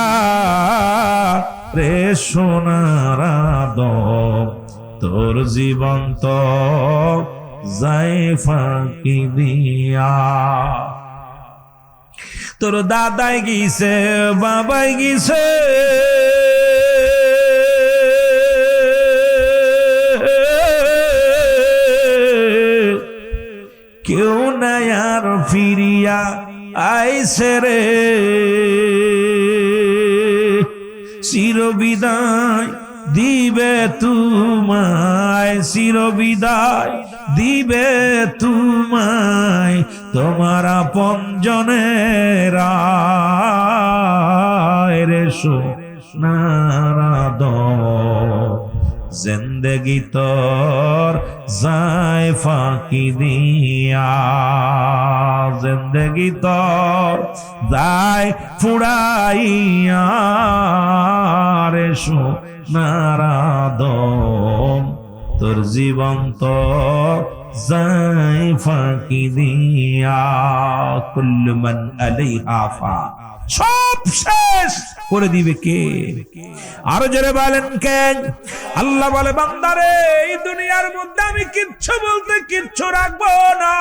রে সোনার আদম, তোর জীবন তো যাই ফাঁকি দিয়া। তোর দাদাই গিয়েছে বাবাই গিয়েছে, কেউ নাই আর ফিরিয়া আইছে রে, চিরবিদায় দিবে তোমায়, চিরবিদায় দিবে তোমায় তোমার আপনজনেরা রে সোনার আদম, জিন্দেগি তোর যায় ফাঁকি দিয়া, জিন্দেগি তোর যায় ফুড়াইয়া রে সোনার আদম, তোর জীবন তো যায় ফাঁকি দিয়া। কুল্লু মান আলাইহা ফান, সব শেষ করে দিবে কে? আরো জোরে বলেন কে? আল্লাহ বলে বান্দারে এই দুনিয়ার মধ্যে আমি কিচ্ছু বলতে কিচ্ছু রাখবো না,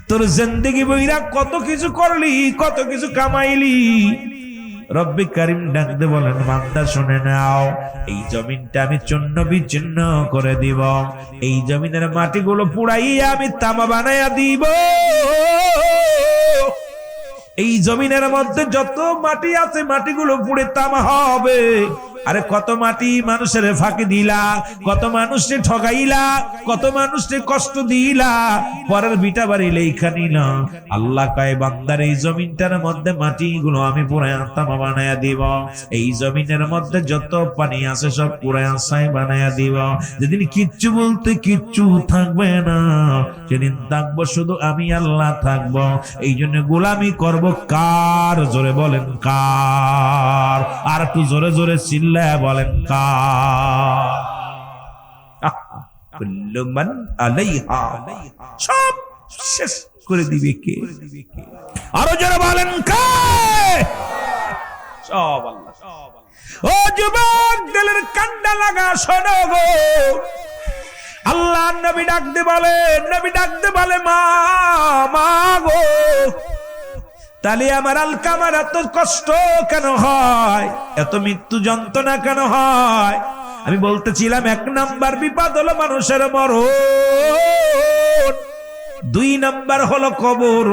তোর জিন্দেগি বইরা কত কিছু করলি, কত কিছু কামাইলি। রব্বি কারিম ডাকতে বলেন বান্দা শুনে নাও, এই জমিনটা আমি চূর্ণ বিচ্ছিন্ন করে দিব, এই জমিনের মাটিগুলো পুড়াইয়া আমি তামা বানাইয়া দিব, এই জমিনের মধ্যে যত মাটি আছে মাটিগুলো পুড়ে তামা হবে। আরে কত মাটি মানুষের ফাঁকি দিলা, কত মানুষকে ঠগাইলা, কত মানুষকে কষ্ট দিলা, পরের বিটা বাড়ি লেখা নিলা। আল্লাহ কয় বান্দার এই জমিনটার মধ্যে মাটিগুলো আমি পুরাই তামা বানায়া দিব, এই জমিনের মধ্যে যত পানি আছে সব পুরাই ছাই বানায়া দিব। যেদিন কিচ্ছু বলতে কিচ্ছু থাকবে না, সেদিন থাকবো শুধু আমি আল্লাহ থাকবো। এই জন্য গোলামি করব কার? জোরে বলেন কার? আর একটু জোরে জোরে চিল্লা বলেন কার? কুল্লু মান আলাইহা, সব শেষ করে দিবে কে? আরো জোরে বলেন কে? সব আল্লাহ। ও যুবক দিলের কান্ডা লাগা শোনো গো, আল্লাহ নবী ডাকতে বলে, নবী ডাকতে বলে মা, মা গো। তাহলে আমার আলকামার এত কষ্ট কেন হয়, এত মৃত্যু যন্ত্রণা কেন হয়? আমি বলতেছিলাম 1 নাম্বার বিপদ হলো মানুষের মরণ, 2 নাম্বার হলো কবর,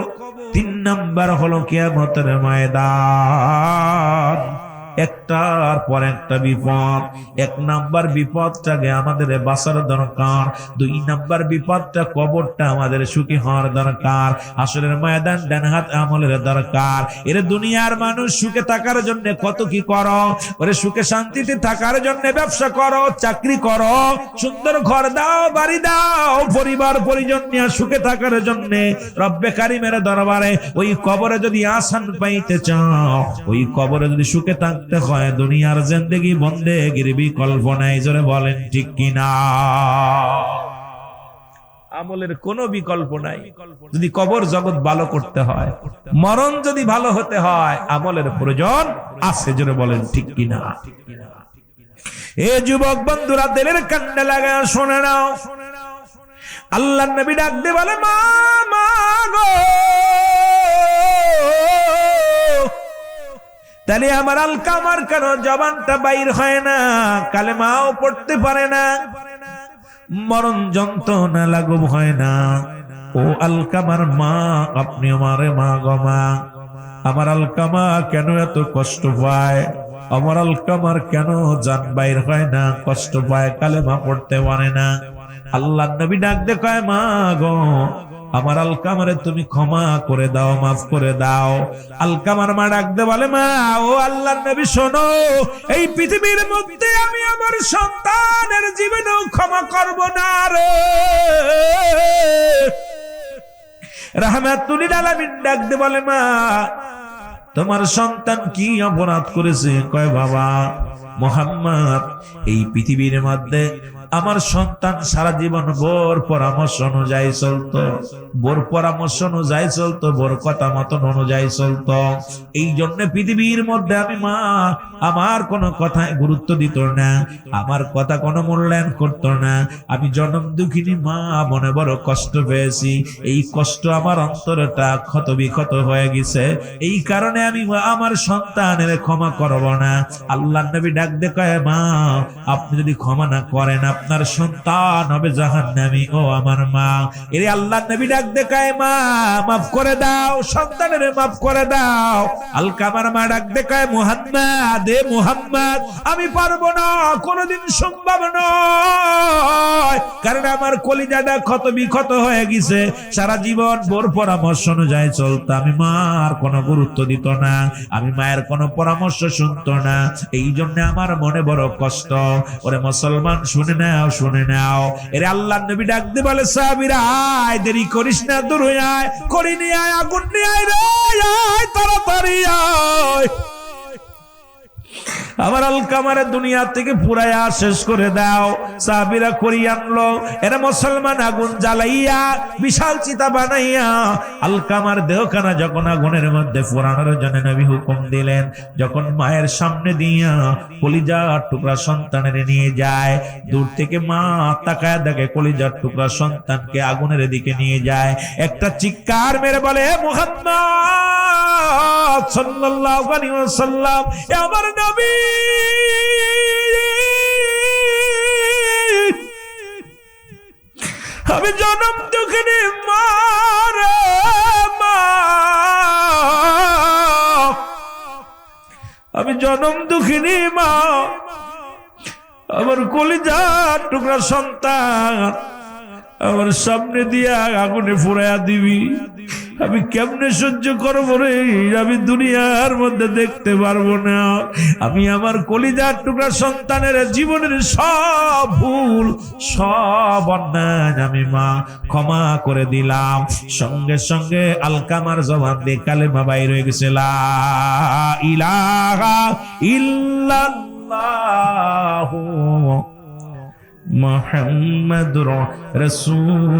3 নাম্বার হলো কিয়ামতের ময়দান। একটার পর একটা বিপদ। 1 নাম্বার বিপদটাকে আমাদের বাঁচার দরকার, 2 নাম্বার বিপদটা কবরটা আমাদের সুখী হওয়ার দরকার, আসরের ময়দান ডান হাত আমলের দরকার। এর দুনিয়ার মানুষ সুখে থাকার জন্য কত কি করো, ওরে সুখে শান্তিতে থাকার জন্য ব্যবসা করো, চাকরি করো, সুন্দর ঘর দাও, বাড়ি দাও, পরিবার পরিজন নিয়ে সুখে থাকার জন্য রব্বে কারিমের দরবারে ওই কবরে যদি আসান পাইতে চাও, ওই কবরে যদি সুখে থাক হয়, দুনিয়ার জিন্দেগি বন্দেগির বিকল্প নাই। জোরে বলেন ঠিক কিনা? আমলের কোনো বিকল্প নাই। যদি কবর জগৎ ভালো করতে হয়, মরণ যদি ভালো হতে হয়, আমলের প্রয়োজন আছে। জোরে বলেন ঠিক কিনা? এ যুবক বন্ধুরা দিলের কান্ডা লাগা শুনে নাও, আল্লাহর নবী ডাক দিয়ে বলে মা, মা গো। তাহলে আমার আলকামার কেন জবানটা বাইর হয় না, কালেমাও পড়তে পারে না, মরণ যন্ত্রণা লাঘব হয় না? ও আলকামার মা, আপনি আমারে মা গো মা, আমার আলকামা কেন এত কষ্ট পায়? আমার আলকামার কেন জান বাইর হয় না, কষ্ট পায়, কালেমা পড়তে পারে না? আল্লাহর নবী ডাক দিয়ে কয় মা গো, আমার আলকামারে তুমি ক্ষমা করে দাও, মাফ করে দাও। আলকামার মা ডাকতে বলে মা, ও আল্লাহর নবী শোনো, এই পৃথিবীর মধ্যে আমি আমার সন্তানের জীবনেও ক্ষমা করব না রে। রাহমাতুল লিল আলামিন ডাকতে বলে মা, তোমার সন্তান কি অপরাধ করেছে? কয় বাবা মুহাম্মদ, এই পৃথিবীর মধ্যে আমার সন্তান সারা জীবন বোর পরামর্শ অনুযায়ী চলতো, বোর পরামর্শ অনুযায়ী চলতো, বোর কথা মতন অনুযায়ী চলতো। এই জন্য পৃথিবীর মধ্যে আমি মা আমার কোনো কথায় গুরুত্ব দিত না, আমার কথা কোনো মূল্যায়ন করতো না। আমি জনম দুঃখিনী মা, মনে বড় কষ্ট পেয়েছি, এই কষ্ট আমার অন্তরটা ক্ষত বিক্ষত হয়ে গেছে, এই কারণে আমি আমার সন্তানের ক্ষমা করব না। আল্লাহর নবী ডাক দিয়ে কয় মা, আপনি যদি ক্ষমা না করেন আপনার সন্তান হবে জাহান্নামী। ও আমার মা, এরে আল্লাহর নবী ডাক দিয়ে কয় মা, মাফ করে দাও, সন্তানের মাফ করে দাও। আলকামার মা ডাক দিয়ে কয় মুহাম্মদ, এ মুহাম্মদ, আমি পারবো না, কোনোদিন সম্ভব নয়, কারণ আমার কলিজাটা ক্ষত বিক্ষত হয়ে গেছে, সারা জীবন বোর পরামর্শ অনুযায়ী চলতো, আমি মার কোনো গুরুত্ব দিত না, আমি মায়ের কোনো পরামর্শ শুনতো না, এই জন্য আমার মনে বড় কষ্ট। ওরে মুসলমান শুনে নাও, শুনে নাও, এরে আল্লাহর নবী ডাক দিয়ে বলে সাহাবীরা, আয় দেরি করিস না, দূর হয়ে আয়, করিনি আয়, আগুন নিয়ে আয় রে, আয় তাড়াতাড়ি আয়, আমার আলকামারে দুনিয়া থেকে পুরাইয়া শেষ করে দাও। সাহাবীরা করিয়ে আনলো, এরা মুসলমান আগুন জ্বালাইয়া বিশাল চিতা বানাইয়া আলকামার দেহখানা যখন আগুনের মধ্যে পোড়ানোর জন্য নবী হুকুম দিলেন, যখন মায়ের সামনে দিয়া কলিজার টুকরা সন্তানের নিয়ে যায়, দূর থেকে মা তাকায় দেখে কলিজার টুকরা সন্তানকে আগুনের দিকে নিয়ে যায়, একটা চিৎকার মেরে বলে মুহাম্মদ সাল্লাল্লাহু আলাইহি ওয়াসাল্লাম, এ আমার নবী, আমি জনম দুঃখিনী মা রে মা, জনম দুঃখিনী মা, আমার কলিজার টুকরা সন্তান আমার সামনে দিয়া আগুনে ফুরাইয়া দিবি, আমি কেমনে সহ্য করবো রে? আমি দুনিয়ার মধ্যে দেখতে পারবো না। আমি আমার কলিজার টুকরা সন্তানের জীবনের সব ভুল, সব অন্যায় আমি মা ক্ষমা করে দিলাম। সঙ্গে সঙ্গে আলকামার জবান দিয়ে কালেমা বাইর হয়ে গেছে, লা ইলাহা ইল্লাল্লাহু মুহাম্মাদুর রাসূলুল্লাহ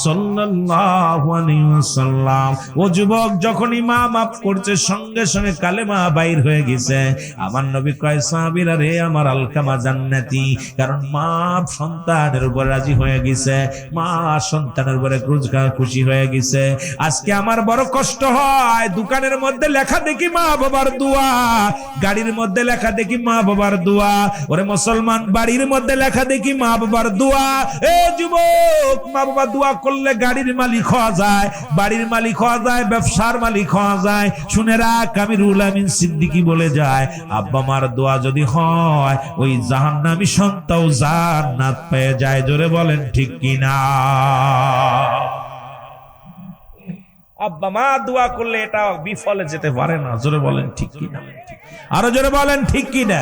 সাল্লাল্লাহু আলাইহি ওয়াসাল্লাম। ও যুবক, যখনই মা মাফ করছে সঙ্গে সঙ্গে কালেমা বাইর হয়ে গেছে। আমার নবী কয়, সাহাবীরা রে, আমার আলকামা জান্নাতি, কারণ মা সন্তানের উপর রাজি হয়ে গেছে, মা সন্তানের উপরে খুশি হয়ে গেছে। আজকে আমার বড় কষ্ট হয়, দোকানের মধ্যে লেখা দেখি মা বাবার দোয়া, গাড়ির মধ্যে লেখা দেখি মা বাবার দোয়া। ওরে মুসলমান, বাড়ির মধ্যে লেখা দেখি মা বাবার দোয়া। এ যুবক, মা বাবা দোয়া করলে গাড়ির মালিক হওয়া যায়, বাড়ির মালিক হওয়া যায়, ব্যবসার মালিক হওয়া যায়। শুনে রাখ, আমিরুল আমিন সিদ্দিকী বলে যায়, আব্বা মার দোয়া যদি হয়, ওই জাহান্নামী সন্তান জান্নাত পেয়ে যায়। জোরে বলেন ঠিক কিনা? আব্বা মা দোয়া করলে এটা বিফলে যেতে পারে না। জোরে বলেন ঠিক কিনা? আরো জোরে বলেন ঠিক কিনা?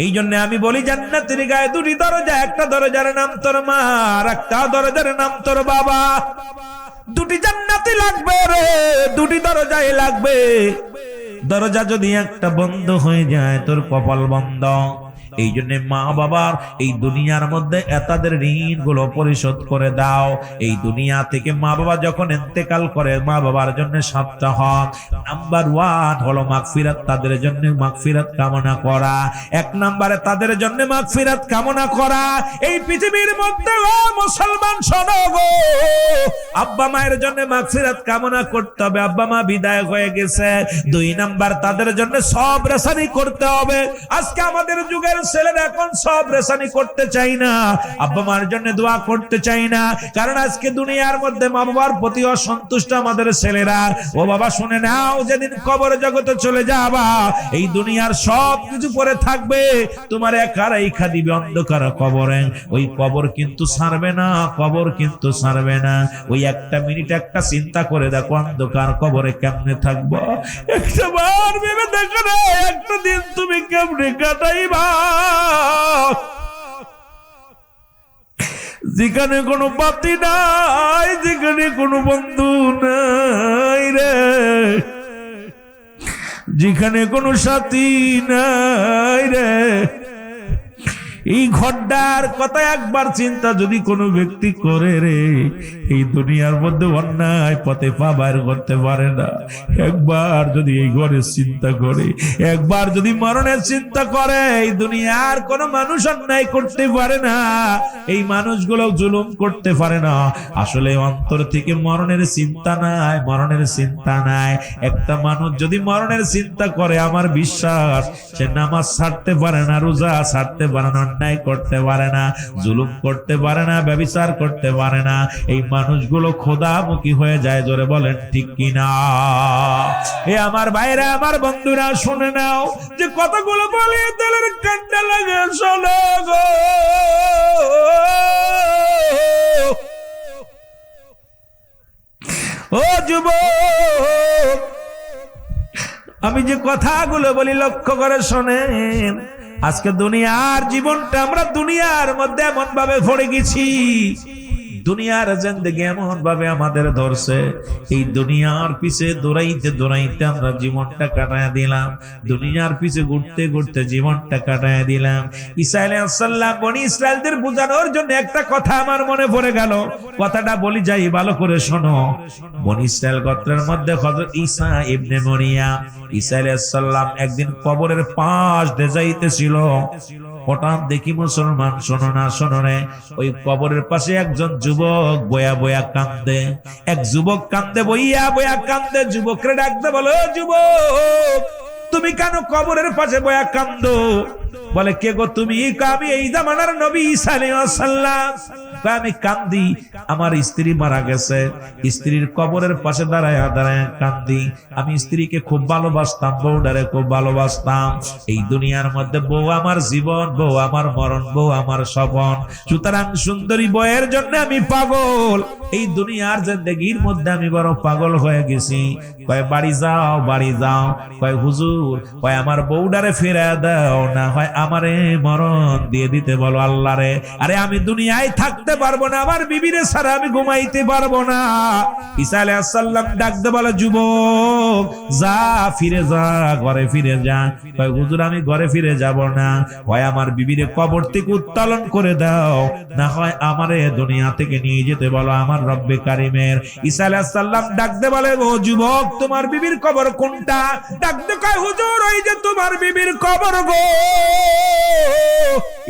এই জন্য আমি বলি, জান্নাতের গায়ে দুটি দরজা, একটা দরজার নাম তোর মা, আর একটা দরজার নাম তোর বাবা। দুটি জান্নাতি লাগবে রে, দুটি দরজাই লাগবে। দরজা যদি একটা বন্ধ হয়ে যায়, তোর কপাল বন্ধ। এই জন্য মা বাবার এই দুনিয়ার মধ্যে তাদের ঋণ গুলো পরিশোধ করে দাও। এই দুনিয়া থেকে মা বাবা যখন ইন্তেকাল করে, মা বাবার জন্য 7টা হক। নাম্বার 1 হলো মাগফিরাত, তাদের জন্য মাগফিরাত কামনা করা। 1 নম্বরে তাদের জন্য মাগফিরাত কামনা করা। এই পৃথিবীর মধ্যে ও মুসলমান শোনো গো, আব্বা মায়ের জন্য মাগফিরাত কামনা করতে হবে, আব্বা মা বিদায় হয়ে গেছে। 2 নাম্বার তাদের জন্য সব রেসানি করতে হবে। আজকে আমাদের যুগের ছেলেরা এখন সব রেসানি করতে চাই না, আব্বা মার জন্য দোয়া করতে চাই না, কারণ আজকে দুনিয়ার মধ্যে মা বাবার প্রতি অসন্তুষ্ট আমাদের ছেলেরা। ও বাবা শুনে নাও, যেদিন কবর জগতে চলে যাবা, এই দুনিয়ার সব কিছু পরে থাকবে, তোমার একা রাইখা দিবে অন্ধকার কবরে। ওই কবর কিন্তু ছাড়বে না, কবর কিন্তু ছাড়বে না। ওই একটা মিনিট একটা চিন্তা করে দেখো, অন্ধকার কবরে কেমনে থাকবো। একটা বার ভেবে দেখো না, একটা দিন তুমি কেমনে কাটাইবা, যেখানে কোনো বাতি নাই, যেখানে কোনো বন্ধু নাই রে, যেখানে কোনো সাথী নাই রে। এই ঘরটার কথা একবার চিন্তা যদি কোনো ব্যক্তি করে রে, এই দুনিয়ার মধ্যে অন্যায় পথে পা বাইর করতে পারে না। একবার যদি এই ঘরের চিন্তা করে, একবার যদি মরণের চিন্তা করে, এই দুনিয়ার কোনো মানুষ অন্যায় করতে পারে না, এই মানুষগুলো জুলুম করতে পারে না। আসলে অন্তর থেকে মরণের চিন্তা নাই, মরণের চিন্তা নাই। একটা মানুষ যদি মরণের চিন্তা করে, আমার বিশ্বাস সে নামাজ ছাড়তে পারে না, রোজা ছাড়তে পারে না, অন্যায় করতে পারে না, জুলুম করতে পারে না, ব্যভিচার করতে পারে না। এই মানুষগুলো খোদামুখী হয়ে যায়। জোরে বলেন ঠিক কিনা? এ আমার ভাইরা, আমার বন্ধুরা, শুনে নাও, যে কথাগুলো বলে দিলের কান্না লাগে, শোনো গো। ও যুবক, আমি যে কথাগুলো বলি লক্ষ্য করে শোনেন। আজকে দুনিয়ার জীবনটা, আমরা দুনিয়ার মধ্যে এমন ভাবে পড়ে গেছি, দুনিয়ার জিন্দেগি এমন ভাবে আমাদের ধরছে, এই দুনিয়ার পিছে দৌড়াইতে দৌড়াইতে আমরা জীবনটা কাটায় দিলাম, দুনিয়ার পিছে ঘুরতে ঘুরতে জীবনটা কাটায় দিলাম। ঈসা আলাইহিস সালাম বনি ইসরাইলদের বোঝানোর জন্য একটা কথা আমার মনে পড়ে গেল, কথাটা বলি যাই, ভালো করে শোনো। বনি ইসরাইল গোত্রের মধ্যে হযরত ঈসা ইবনে মরিয়াম, ঈসা আলাইহিস সালাম একদিন কবরের পাশ দিয়ে যাইতেছিল। হঠাৎ দেখি মুসলমান, শোনো না, শোনো রে, ওই কবরের পাশে একজন যুবক বয়া বয়া কান্দে। এক যুবক কান্দে, বইয়া বয়া কান্দে। যুবকরে ডাকতে বলো, যুবক তুমি কেন কবরের পাশে বয়া কান্দো? বলে, কে গো তুমি? আমি এই জামানার নবী ঈসা আলাইহিস সালাম। আমি কান্দি, আমার স্ত্রী মারা গেছে, স্ত্রীর কবরের পাশে দাঁড়ায় দাঁড়ায় কান্দি। আমি স্ত্রীকে খুব ভালোবাসতাম, বউডারে খুব ভালোবাসতাম। এই দুনিয়ার মধ্যে বউ আমার জীবন, বউ আমার মরণ, বউ আমার স্বপন। সুতরাং সুন্দরী বউয়ের জন্য আমি পাগল। এই দুনিয়ার জিন্দেগির মধ্যে আমি বড় পাগল হয়ে গেছি। কয় বাড়ি যাও, বাড়ি যাও। কয় হুজুর, কয় আমার বউডারে ফিরে দাও, না হয় আমারে মরণ দিয়ে দিতে বলো আল্লাহ রে। আরে আমি দুনিয়ায় থাকতে পারবো না, আমার বিবিরে ছাড়া আমি ঘুমাইতে পারবো না। ঈসা আলাইহিস সালাম ডাকতে বলে, যুবক যা, ফিরে যা, ঘরে ফিরে যা। কয় হুজুর আমি ঘরে ফিরে যাব না, হয় আমার বিবিরে কবর থেকে উত্তোলন করে দাও, না হয় আমারে দুনিয়া থেকে নিয়ে যেতে বলো আমার রব্বে কারিমের। ঈসা আলাইহিস সালাম ডাকতে বলে, ও যুবক তোমার বিবির কবর কোনটা? ডাকতে কয় হুজুর ওই যে তোমার বিবির কবর গো।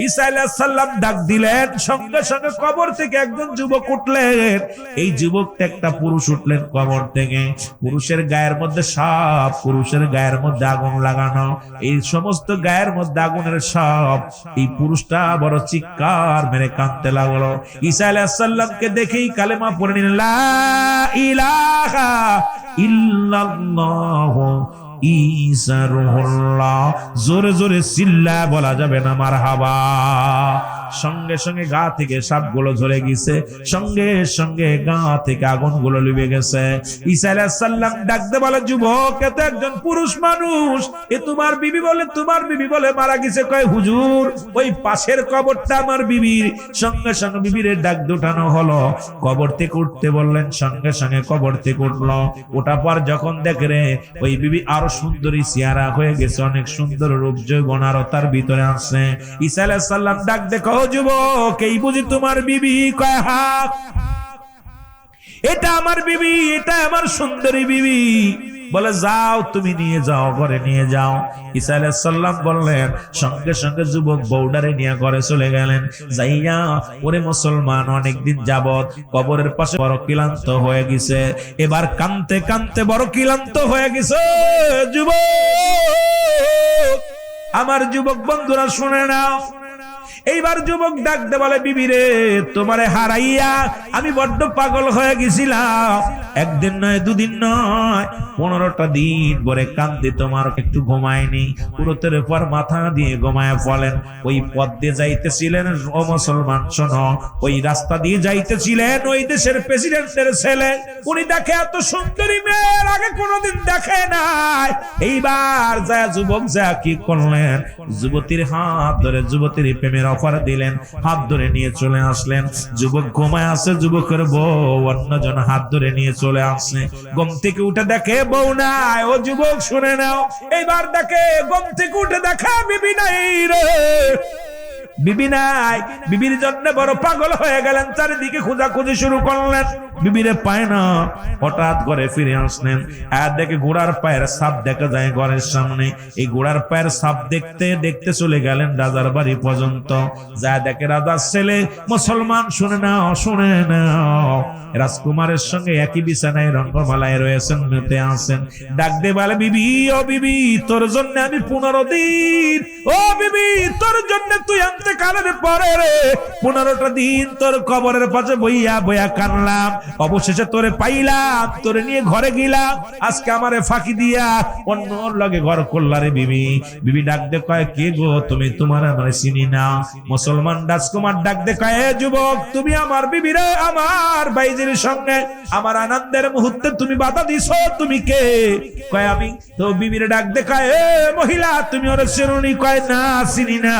ঈসা আলাইহিস সালাম ডাক দিলেন, সঙ্গে সঙ্গে কবর থেকে একজন যুবক উঠলেন। এই যুবকটা একটা পুরুষ উঠলেন কবর থেকে। পুরুষের গায়ের মধ্যে সাপ, পুরুষের গায়ের মধ্যে আগুন লাগানো, এই সমস্ত গায়ের মধ্যে আগুনের সাপ। এই পুরুষটা বড় চিৎকার মেরে কাঁদতে লাগলো। ঈসা আলাইহিস সালামকে দেখেই কালেমা পড়ে নিলেন, লা ইলাহা ইল্লাল্লাহ ঈসা রুহুল্লাহ। জোরে জোরে চিল্লা বলা যাবে না মারহাবা। সঙ্গে সঙ্গে গা থেকে সাপগুলো ঝরে গেছে, সঙ্গে সঙ্গে গা থেকে আগুনগুলো লিভে গেছে। ঈসা আলাইহিস সালাম ডাকতে বলে, যুবক এ তো একজন পুরুষ মানুষ, এ তোমার বিবি বলে, তোমার বিবি বলে মারা গেছে। কয় হুজুর ওই পাশের কবরটা আমার বিবির। সঙ্গে সঙ্গে বিবির ডাক দুটানো হলো, কবর থেকে উঠতে বললেন, সঙ্গে সঙ্গে কবর থেকে উঠলো। ওটা পর যখন দেখে রে ওই বিবি আরো সুন্দরী চেহারা হয়ে গেছে, অনেক সুন্দর রূপ যৌবন আরো তার ভিতরে আছে। ঈসা আলাইহিস সালাম ডাক দেখো, যুবক এই বুঝি তোমার বিবি? কয় হ্যাঁ, এটা আমার বিবি, এটা আমার সুন্দরী বিবি। বলে যাও তুমি নিয়ে যাও, ঘরে নিয়ে যাও। ঈসা আলাইহিস সালাম বললেন, সঙ্গে সঙ্গে যুবক বউডারে নিয়ে ঘরে চলে গেলেন। যাইয়া ওরে মুসলমান অনেকদিন যাবত কবরের পাশে বড় ক্লান্ত হয়ে গেছে, এবার কাঁদতে কাঁদতে বড় ক্লান্ত হয়ে গেছে। যুবক, আমার যুবক বন্ধুরা শুনে নাও, এইবার যুবক ডাকতে বলে, বিবি রে তোমারে হারাইয়া আমি বড্ড পাগল হয়ে গেছিলাম। একদিন নয়, দুদিন নয়, 15টা দিন পরে কান্দি, তোমার একটু ঘুমায়নি। পুরোতের পর মাথা দিয়ে ঘুমায় ফেলেন। ওই পথ দিয়ে যাইতেছিলেন, ও মুসলমান শোনো, ওই রাস্তা দিয়ে যাইতেছিলেন ওই দেশের প্রেসিডেন্টের ছেলে। উনি দেখে এত সুন্দরী মেয়ের আগে কোনোদিন দেখে নাই। এইবার যা যুবক যা কি করলেন, যুবতীর হাত ধরে যুবতীর প্রেমের অফার দিলেন, হাত ধরে নিয়ে চলে আসলেন। যুবক ঘুমায় আছে, যুবকের বউ অন্যজন হাত ধরে নিয়ে চলে আসছে। ঘুম থেকে উঠে দেখে বউ নাই। ও যুবক শুনে নাও, এইবার দেখে ঘুম থেকে উঠে দেখা বিবি নাই রে, বিবি নাই। বিবির জন্য বড় পাগল হয়ে গেলেন, চারিদিকে খোঁজাখুঁজি শুরু করলেন, বিবিরে পায় না। হঠাৎ করে ফিরে আসলেন, আর দেখে ঘোড়ার পায়ের ছাপ দেখা যায় ঘরের সামনে। এই ঘোড়ার পায়ের ছাপ দেখতে দেখতে চলে গেলেন রাজার বাড়ি পর্যন্ত। যা দেখে রাজার ছেলে, মুসলমান শুনে নাও, শুনে নাও, রাজকুমারের সঙ্গে একই বিছানায় রঙ্গমালায় রয়েছেন, মেতে আছেন। ডাক দে বলে, বিবি ও বিবি তোর জন্য আমি 15 দিন, ও বিবি তোর জন্য তুই আনতে কালের পরে রে 15টা দিন তোর কবরের পাশে বইয়া বইয়া কানলাম। অবশেষে তোরে পাইলাম, তোরে নিয়ে ঘরে গেলাম। আজকে আমারে ফাঁকি দিয়া অন্য লগে ঘর করলা রে বিবি। বিবি ডাক দে কয়, কে গো তুমি? তোমার আমারে চিনি না। মুসলমান রাজকুমার ডাক দে কয়, এ যুবক তুমি আমার বিবি রে, আমার বাইজির সঙ্গে আমার আনন্দের মুহূর্তে তুমি বাধা দিছো, তুমি কে? কয় আমি। তো বিবিরে ডাক দে কয়, এ মহিলা তুমি ওরে চিনি? কয় না, চিনি না।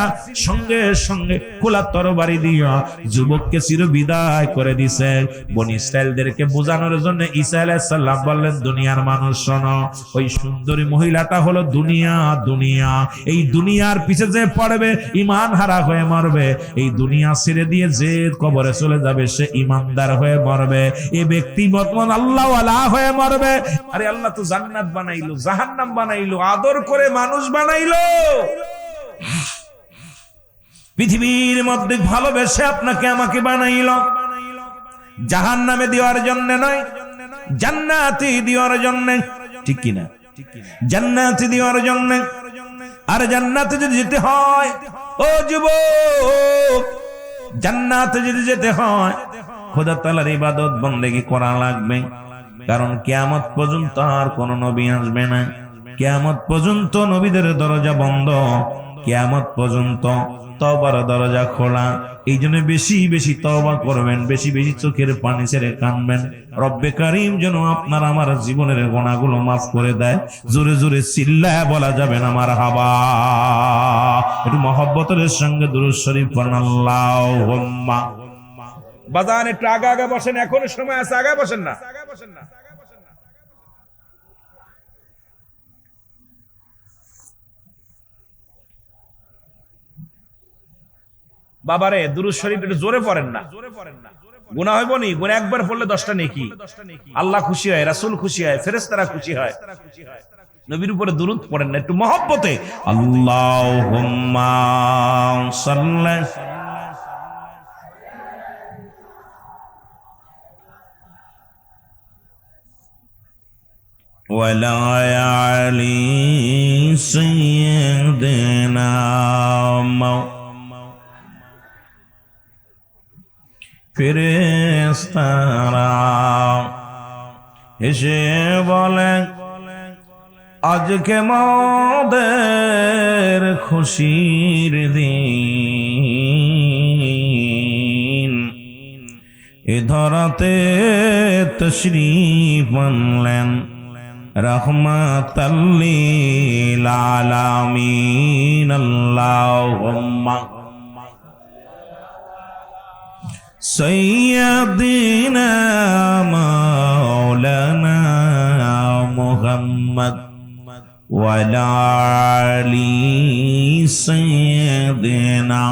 সঙ্গে সঙ্গে খোলা তরবারি দিয়া যুবককে চির বিদায় করে দিছে। বনি ইসরাইলদেরকে বোঝানোর জন্য ঈসা আলাইহিস সালাম বললেন, দুনিয়ার মানুষ শোনো, ওই সুন্দরী মহিলাটা হলো দুনিয়া। দুনিয়া, এই দুনিয়ার পিছে যে পড়বে ঈমান হারা হয়ে মরবে। এই দুনিয়া ছেড়ে দিয়ে যে কবরে চলে যাবে সে ঈমানদার হয়ে মরবে। এই ব্যক্তি বর্তমান আল্লাহ ওয়ালা হয়ে মরবে। আরে আল্লাহ তো জান্নাত বানাইলো, জাহান্নাম বানাইলো, আদর করে মানুষ বানাইলো। পৃথিবীর মধ্যে ভালোবেসে আপনাকে আমাকে বানাইল, জাহান্নামে দেওয়ার জন্য নয়, জান্নাতে দেওয়ার জন্য। ঠিক কিনা? জান্নাতে দেওয়ার জন্য। আর জান্নাতে যদি যেতে হয়, ও যুবক জান্নাতে যদি যেতে হয় খোদা তাআলার ইবাদত বন্দেগী করা লাগবে, কারণ কিয়ামত পর্যন্ত আর কোন নবী আসবে না। কিয়ামত পর্যন্ত নবীদের দরজা বন্ধ, কিয়ামত পর্যন্ত তওবার দরজা খোলা। এই জন্য বেশি বেশি তওবা করবেন, বেশি বেশি চোখের পানি ছেড়ে কাঁদবেন। রব্বে কারীম যেন আপনার আমার জীবনের গুনাহগুলো মাফ করে দেয়। জোরে জোরে চিল্লায় বলা যাবে না মারহাবা। একটু মহব্বতের সঙ্গে দুরূদ শরীফ পড়ুন আল্লাহুম্মা। বাজান একটু আগে আগে বসেন, এখনো সময় আছে, আগে বসেন না। বাবারে দুরূদ শরীফ একটু জোরে পড়েন না, গুনাহ হইব নি? গুনাহ একবার পড়লে 10টা নেকি। আল্লাহ খুশি হয়, রাসূল খুশি হয়, ফেরেশতারা খুশি হয়। নবীর উপরে দুরূদ পড়েন না একটু মহব্বতে। আল্লাহুম্মা সাল্লি ওয়ালা আলি সাইয়্যিদিনা ফেরেশতারা এসে বলে আজকে মোদের খুশির দিন, এ ধরাতে তশরীফ আনলেন রাহমাতাল লিল আলামিন। আল্লাহুম্মা সাইয়্যিদিনা মাওলানা মুহাম্মদ ওয়ালা আলি সাইয়্যিদিনা।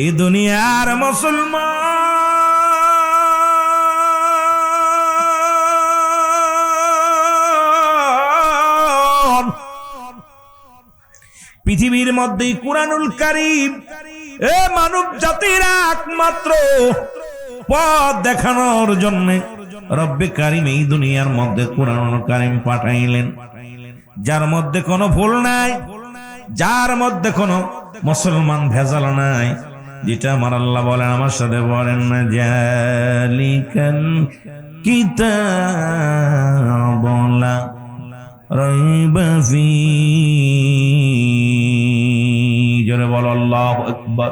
এই দুনিয়ার মুসলমান, পৃথিবীর মধ্যে কুরআনুল কারীম এ মানব জাতির একমাত্র পথ দেখানোর জন্য রব্বে কারীম এই দুনিয়ার মধ্যে কুরআনুল কারীম পাঠাইলেন, যার মধ্যে কোনো ভুল নাই, যার মধ্যে কোনো মুসলমান ভেজাল নাই। যেটা আমার আল্লাহ বলেন, আমার সাথে বলেন না, জালিকাল কিতাবু লা রাইবা ফী। জোরে বলো আল্লাহু আকবার।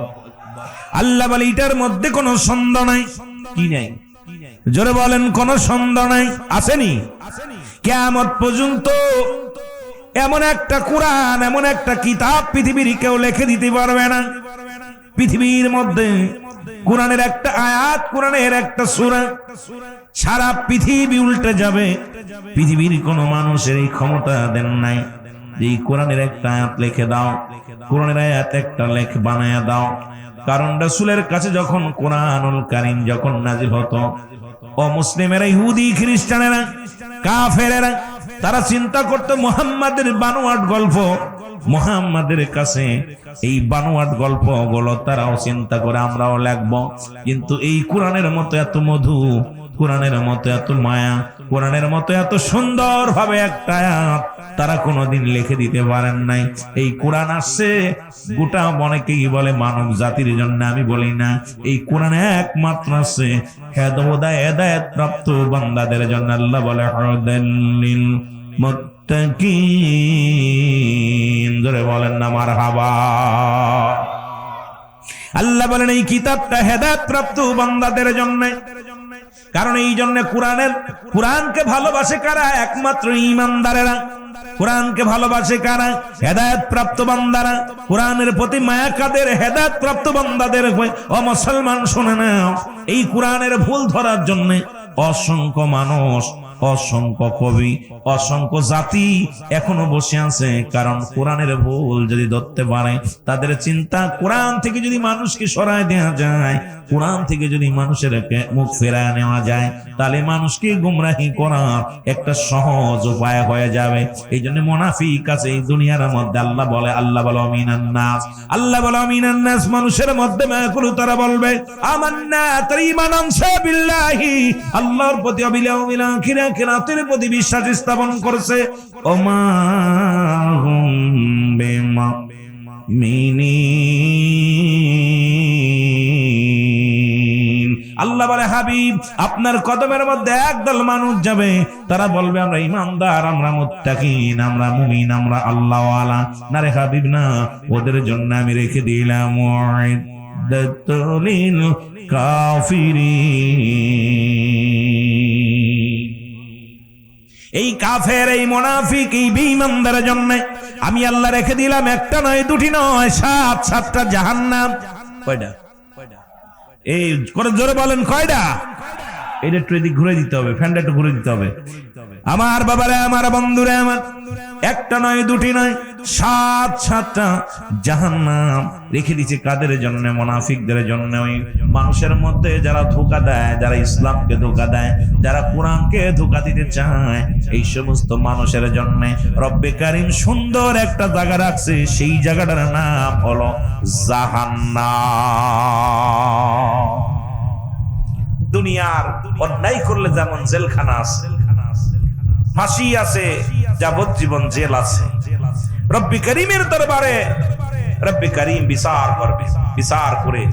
আল্লাহ বলে এটার মধ্যে কোনো সন্দেহ নাই। কি নাই? জোরে বলেন, কোনো সন্দেহ নাই। আসেনি? কিয়ামত পর্যন্ত এমন একটা কোরআন, এমন একটা কিতাব পৃথিবীর কেউ লিখে দিতে পারবে না। পৃথিবীর মধ্যে কোরআনের একটা আয়াত, কোরআনের একটা সূরা সারা পৃথিবী উল্টে যাবে। পৃথিবীর কোনো মানুষের এই ক্ষমতা দেন নাই যে কোরআনের একটা আয়াত লিখে দাও, কোরআনের আয়াত একটা লেখ বানায়া দাও। কারণ রাসূলের কাছে যখন কোরআনুল কারীম যখন নাজিল হতো, অমুসলিমেরা, ইহুদি খ্রিস্টানেরা, কাফেরেরা তারা চিন্তা করতো মুহাম্মাদের বানোয়াট গল্প। মুহাম্মাদের কাছে এই বানোয়াট গল্পগুলো তারাও চিন্তা করে আমরাও লিখবো, কিন্তু এই কোরআনের মতো এত মধু, কোরআনের মতো এত মায়া, কোরআনের মতো এত সুন্দর ভাবে একটা আয়াত তারা কোনোদিন লিখে দিতে পারেন নাই। এই কোরআন আসছে গোটা অনেকেই বলে মানব জাতির জন্য, আমি বলি না, এই কোরআন একমাত্র আছে হেদায়েত প্রাপ্ত বান্দাদের জন্য। আল্লাহ বলে হুদাল লিল মুত্তাকিন। জোরে বলেন না মারহাবা। আল্লাহ বলেন এই কিতাবটা হেদায়েত প্রাপ্ত বান্দাদের জন্য। কারণ এই জন্য কোরআনকে ভালোবাসে কারা? একমাত্র ঈমানদারেরা। কোরআনকে ভালোবাসে কারা? হেদায়েত প্রাপ্ত বান্দারা। কোরআনের প্রতি মায়া কাদের? হেদায়েত প্রাপ্ত বান্দাদের। ও মুসলমান শুনে নাও, এই কোরআনের ভুল ধরার জন্য অসংখ্য মানুষ, অসংখ্য কবি, অসংখ্য জাতি এখনো বসে আছে। কারণ কোরআনের ভুল যদি ধরতে পারে, তাদের চিন্তা কোরআন থেকে যদি মানুষকে সরায় দেওয়া যায়, কোরআন থেকে যদি মানুষের মুখ ফেরায় নেওয়া যায়, তাহলে মানুষকে গুমরাহি করার একটা সহজ উপায় হয়ে যাবে। এই জন্য মুনাফিক আছে এই দুনিয়ার মধ্যে। আল্লাহ বলে মিনান নাস, আল্লাহ বলে মিনান নাস, মানুষের মধ্যে মায়াকুলু, তারা বলবে আমান্না, তারা ঈমান আনছে বিল্লাহি, আল্লাহর প্রতি, বিল ইয়াউমিল আখির, আখিরাতের প্রতি বিশ্বাস স্থাপন করছে। ওমা হুম বিমা মুমিনিন। আল্লাহ বলে হাবিব আপনার কদমের মধ্যে একদল মানুষ যাবে, তারা বলবে আমরা ইমানদার, আমরা মুত্তাকিন, আমরা মুমিন, আমরা আল্লাহওয়ালা। না রে হাবিব না, ওদের জন্য আমি রেখে দিলাম মুআদ্দাতুল কাফিরিন। এই কাফের, এই মুনাফিক, এই বেঈমানদের জন্য আমি আল্লাহ রেখে দিলাম একটা নয়, দুটি নয়, 7-7টা জাহান্নাম। কয়টা? এই করে জোরে বলেন কয়টা? এটা একটু এদিক ঘুরে দিতে হবে, ফ্যানটা একটু ঘুরে দিতে হবে। আমার বাবারা, আমার বন্ধুরা, আমার একটা নয়, দুটি নয়, 7-7টা জাহান্নাম রেখে দিয়েছে। কাদের জন্য? মুনাফিকদের জন্য। ওই মানুষের মধ্যে যারা ধোঁকা দেয়, যারা ইসলামকে ধোঁকা দেয়, যারা কোরআনকে ধোঁকা দিতে চায়, এই সমস্ত মানুষের জন্য রব্বে কারীম সুন্দর একটা জায়গা রাখছে। সেই জায়গাটার নাম হলো জাহান্নাম। দুনিয়ার অন্যায় করলে যেমন জেলখানা আছে, ফাঁসি আছে, যাবজ্জীবন জেল আছে, রব্বে কারীমের দরবারে রব্বে কারীম বিচার করবে। বিচার করে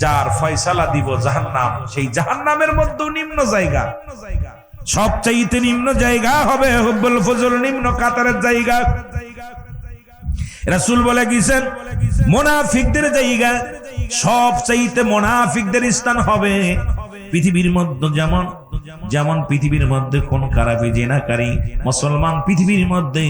যার ফয়সালা দিব জাহান্নাম, সেই জাহান্নামের মধ্যে নিম্ন জায়গা, সবচাইতে নিম্ন জায়গা হবে হুব্বুল ফুজুল, নিম্ন কাতারের জায়গা। রাসূল বলে গেছেন মুনাফিকদের জায়গা, সবচাইতে মুনাফিকদের স্থান হবে পৃথিবীর মধ্যে। যেমন পৃথিবীর মধ্যে কোন খারাপি জিনাকারী মুসলমান পৃথিবীর মধ্যে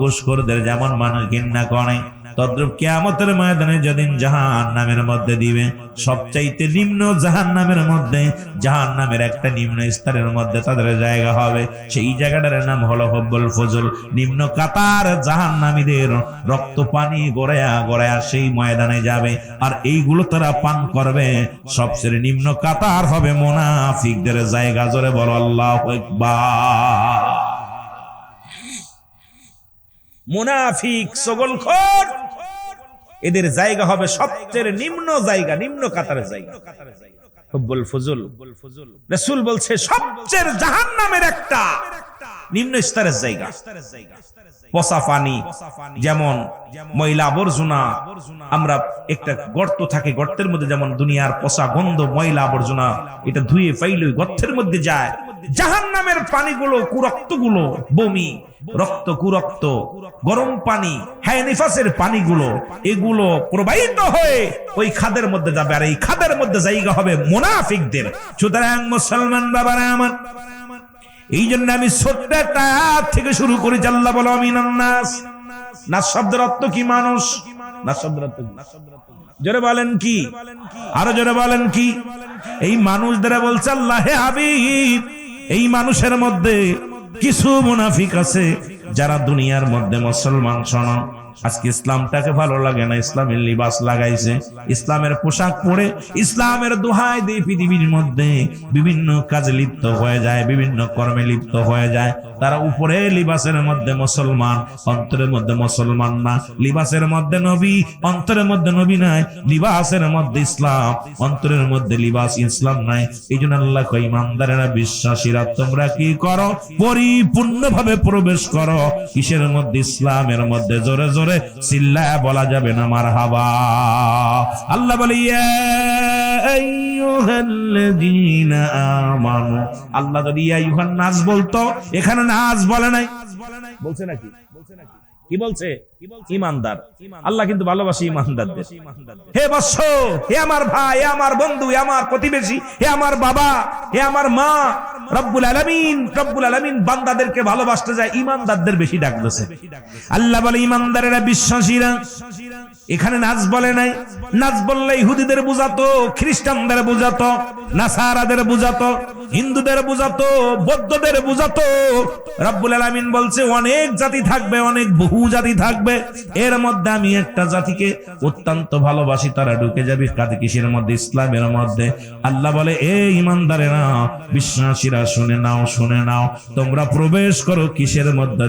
ঘুষখোরদের যেমন মানুষ ঘৃণা করে, তদ্রূপ কিয়ামতের ময়দানে যেদিন জাহান্নামের মধ্যে দিবে, সবচাইতে নিম্ন জাহান্নামের মধ্যে, জাহান্নামের একটা নিম্ন স্তরের মধ্যে তাদের জায়গা হবে। সেই জায়গাটার নাম হলো হুব্বুল ফুজুল, নিম্ন কাতার। জাহান্নামীদের রক্ত পানি গড়ায়া গড়ায়া সেই ময়দানে যাবে, আর এইগুলো তারা পান করবে। সবচেয়ে নিম্ন কাতার হবে মুনাফিকদের জায়গা। জোরে বলো আল্লাহু আকবার। মুনাফিক, ছগলখোর, এদের জায়গা হবে সবচেয়ে নিম্ন জায়গা, নিম্ন কাতারের জায়গা হুব্বুল ফুজুল। রাসূল বলছে সবচেয়ে জাহান্নামের একটা নিম্ন স্তরের জায়গা। পচা পানি, যেমন ময়লা আবর্জনা, আমরা একটা গর্ত থাকে, গর্তের মধ্যে যেমন দুনিয়ার পচা গন্ধ, ময়লা আবর্জনা, এটা ধুয়ে ফাইলে গর্তের মধ্যে যায়। জাহান্নামের পানিগুলো, কুরক্তগুলো, বমি, রক্ত, কুরক্ত, গরম পানি, হায় নিফাসের পানিগুলো, এগুলো প্রবাহিত হয়ে ওই খাদের মধ্যে যাবে, আর এই খাদের মধ্যে জায়গা হবে মুনাফিকদের। সুতরাং মুসলমান বাবারা আমার, এই জন্য আমি ছোট্ট একটা আয়াত থেকে শুরু করি। আল্লাহ বলো মিনান নাস। নাস শব্দের অর্থ কি? মানুষ। নাস শব্দের অর্থ কি? জোরে বলেন কি? আরো জোরে বলেন কি? এই মানুষদের বলছে আল্লাহ, হে হাবিব, এই মানুষের মধ্যে কিছু মুনাফিক আছে যারা দুনিয়ার মধ্যে মুসলমান। শোনো, আজকে ইসলামটাকে ভালো লাগে না, ইসলামের লিবাস লাগাইছে, ইসলামের পোশাক পরে ইসলামের দোহাই দিয়ে পৃথিবীর মধ্যে বিভিন্ন কাজে লিপ্ত হয়ে যায়, বিভিন্ন কর্মে লিপ্ত হয়ে যায়। তারা উপরে লিবাসের মধ্যে মুসলমান, অন্তরের মধ্যে মুসলমান না। লিবাসের মধ্যে নবী, অন্তরের মধ্যে নবী নাই। লিবাসের মধ্যে ইসলাম, অন্তরের মধ্যে লিবাস ইসলাম নাই। এই জন্য আল্লাহ কয়, ইমানদারেরা, বিশ্বাসীরা, তোমরা কি করো? পরিপূর্ণভাবে প্রবেশ করো। কিসের মধ্যে? ইসলামের মধ্যে। জোরে জোরে চিল্লায়া বলা যাবে না মারহাবা। আল্লাহ বলে, ইয়া আইয়ুহাল্লাযীনা আমানু। আল্লাহ যদি ইয়া আইয়ুহান নাস বলতো, এখানে নাস বলে নাই, বলছে নাকি? কি বলছে? ইমানদার। আল্লাহ কিন্তু ভালোবাসে ইমানদারদের। হে বৎস, হে আমার ভাই, হে আমার বন্ধু, হে আমার প্রতিবেশী, হে আমার বাবা, হে আমার মা, রব্বুল আলামিন বান্দাদেরকে ভালোবাসতে যায়, ইমানদারদের বেশি ডাকতেছে। আল্লাহ বলে ইমানদারেরা, বিশ্বাসীরা। এখানে নাচ বলে নাই। নাচ বললে ইহুদিদের বুঝাতো, খ্রিস্টানদের বুঝাতো, নাসারাদের বুঝাতো, হিন্দুদের বুঝাতো, বৌদ্ধদের বুঝাতো। রব্বুল আলামিন বলছে অনেক জাতি থাকবে, অনেক বহু জাতি থাকবে, এর মধ্যে আমি একটা জাতিকে অত্যন্ত ভালোবাসি, তারা ঢুকে যাবে কাদের? কিসের মধ্যে? ইসলামের মধ্যে। আল্লাহ বলে, এ ইমানদারেরা, বিশ্বাসীরা, শুনে নাও, শুনে নাও, তোমরা প্রবেশ করো কিসের মধ্যে?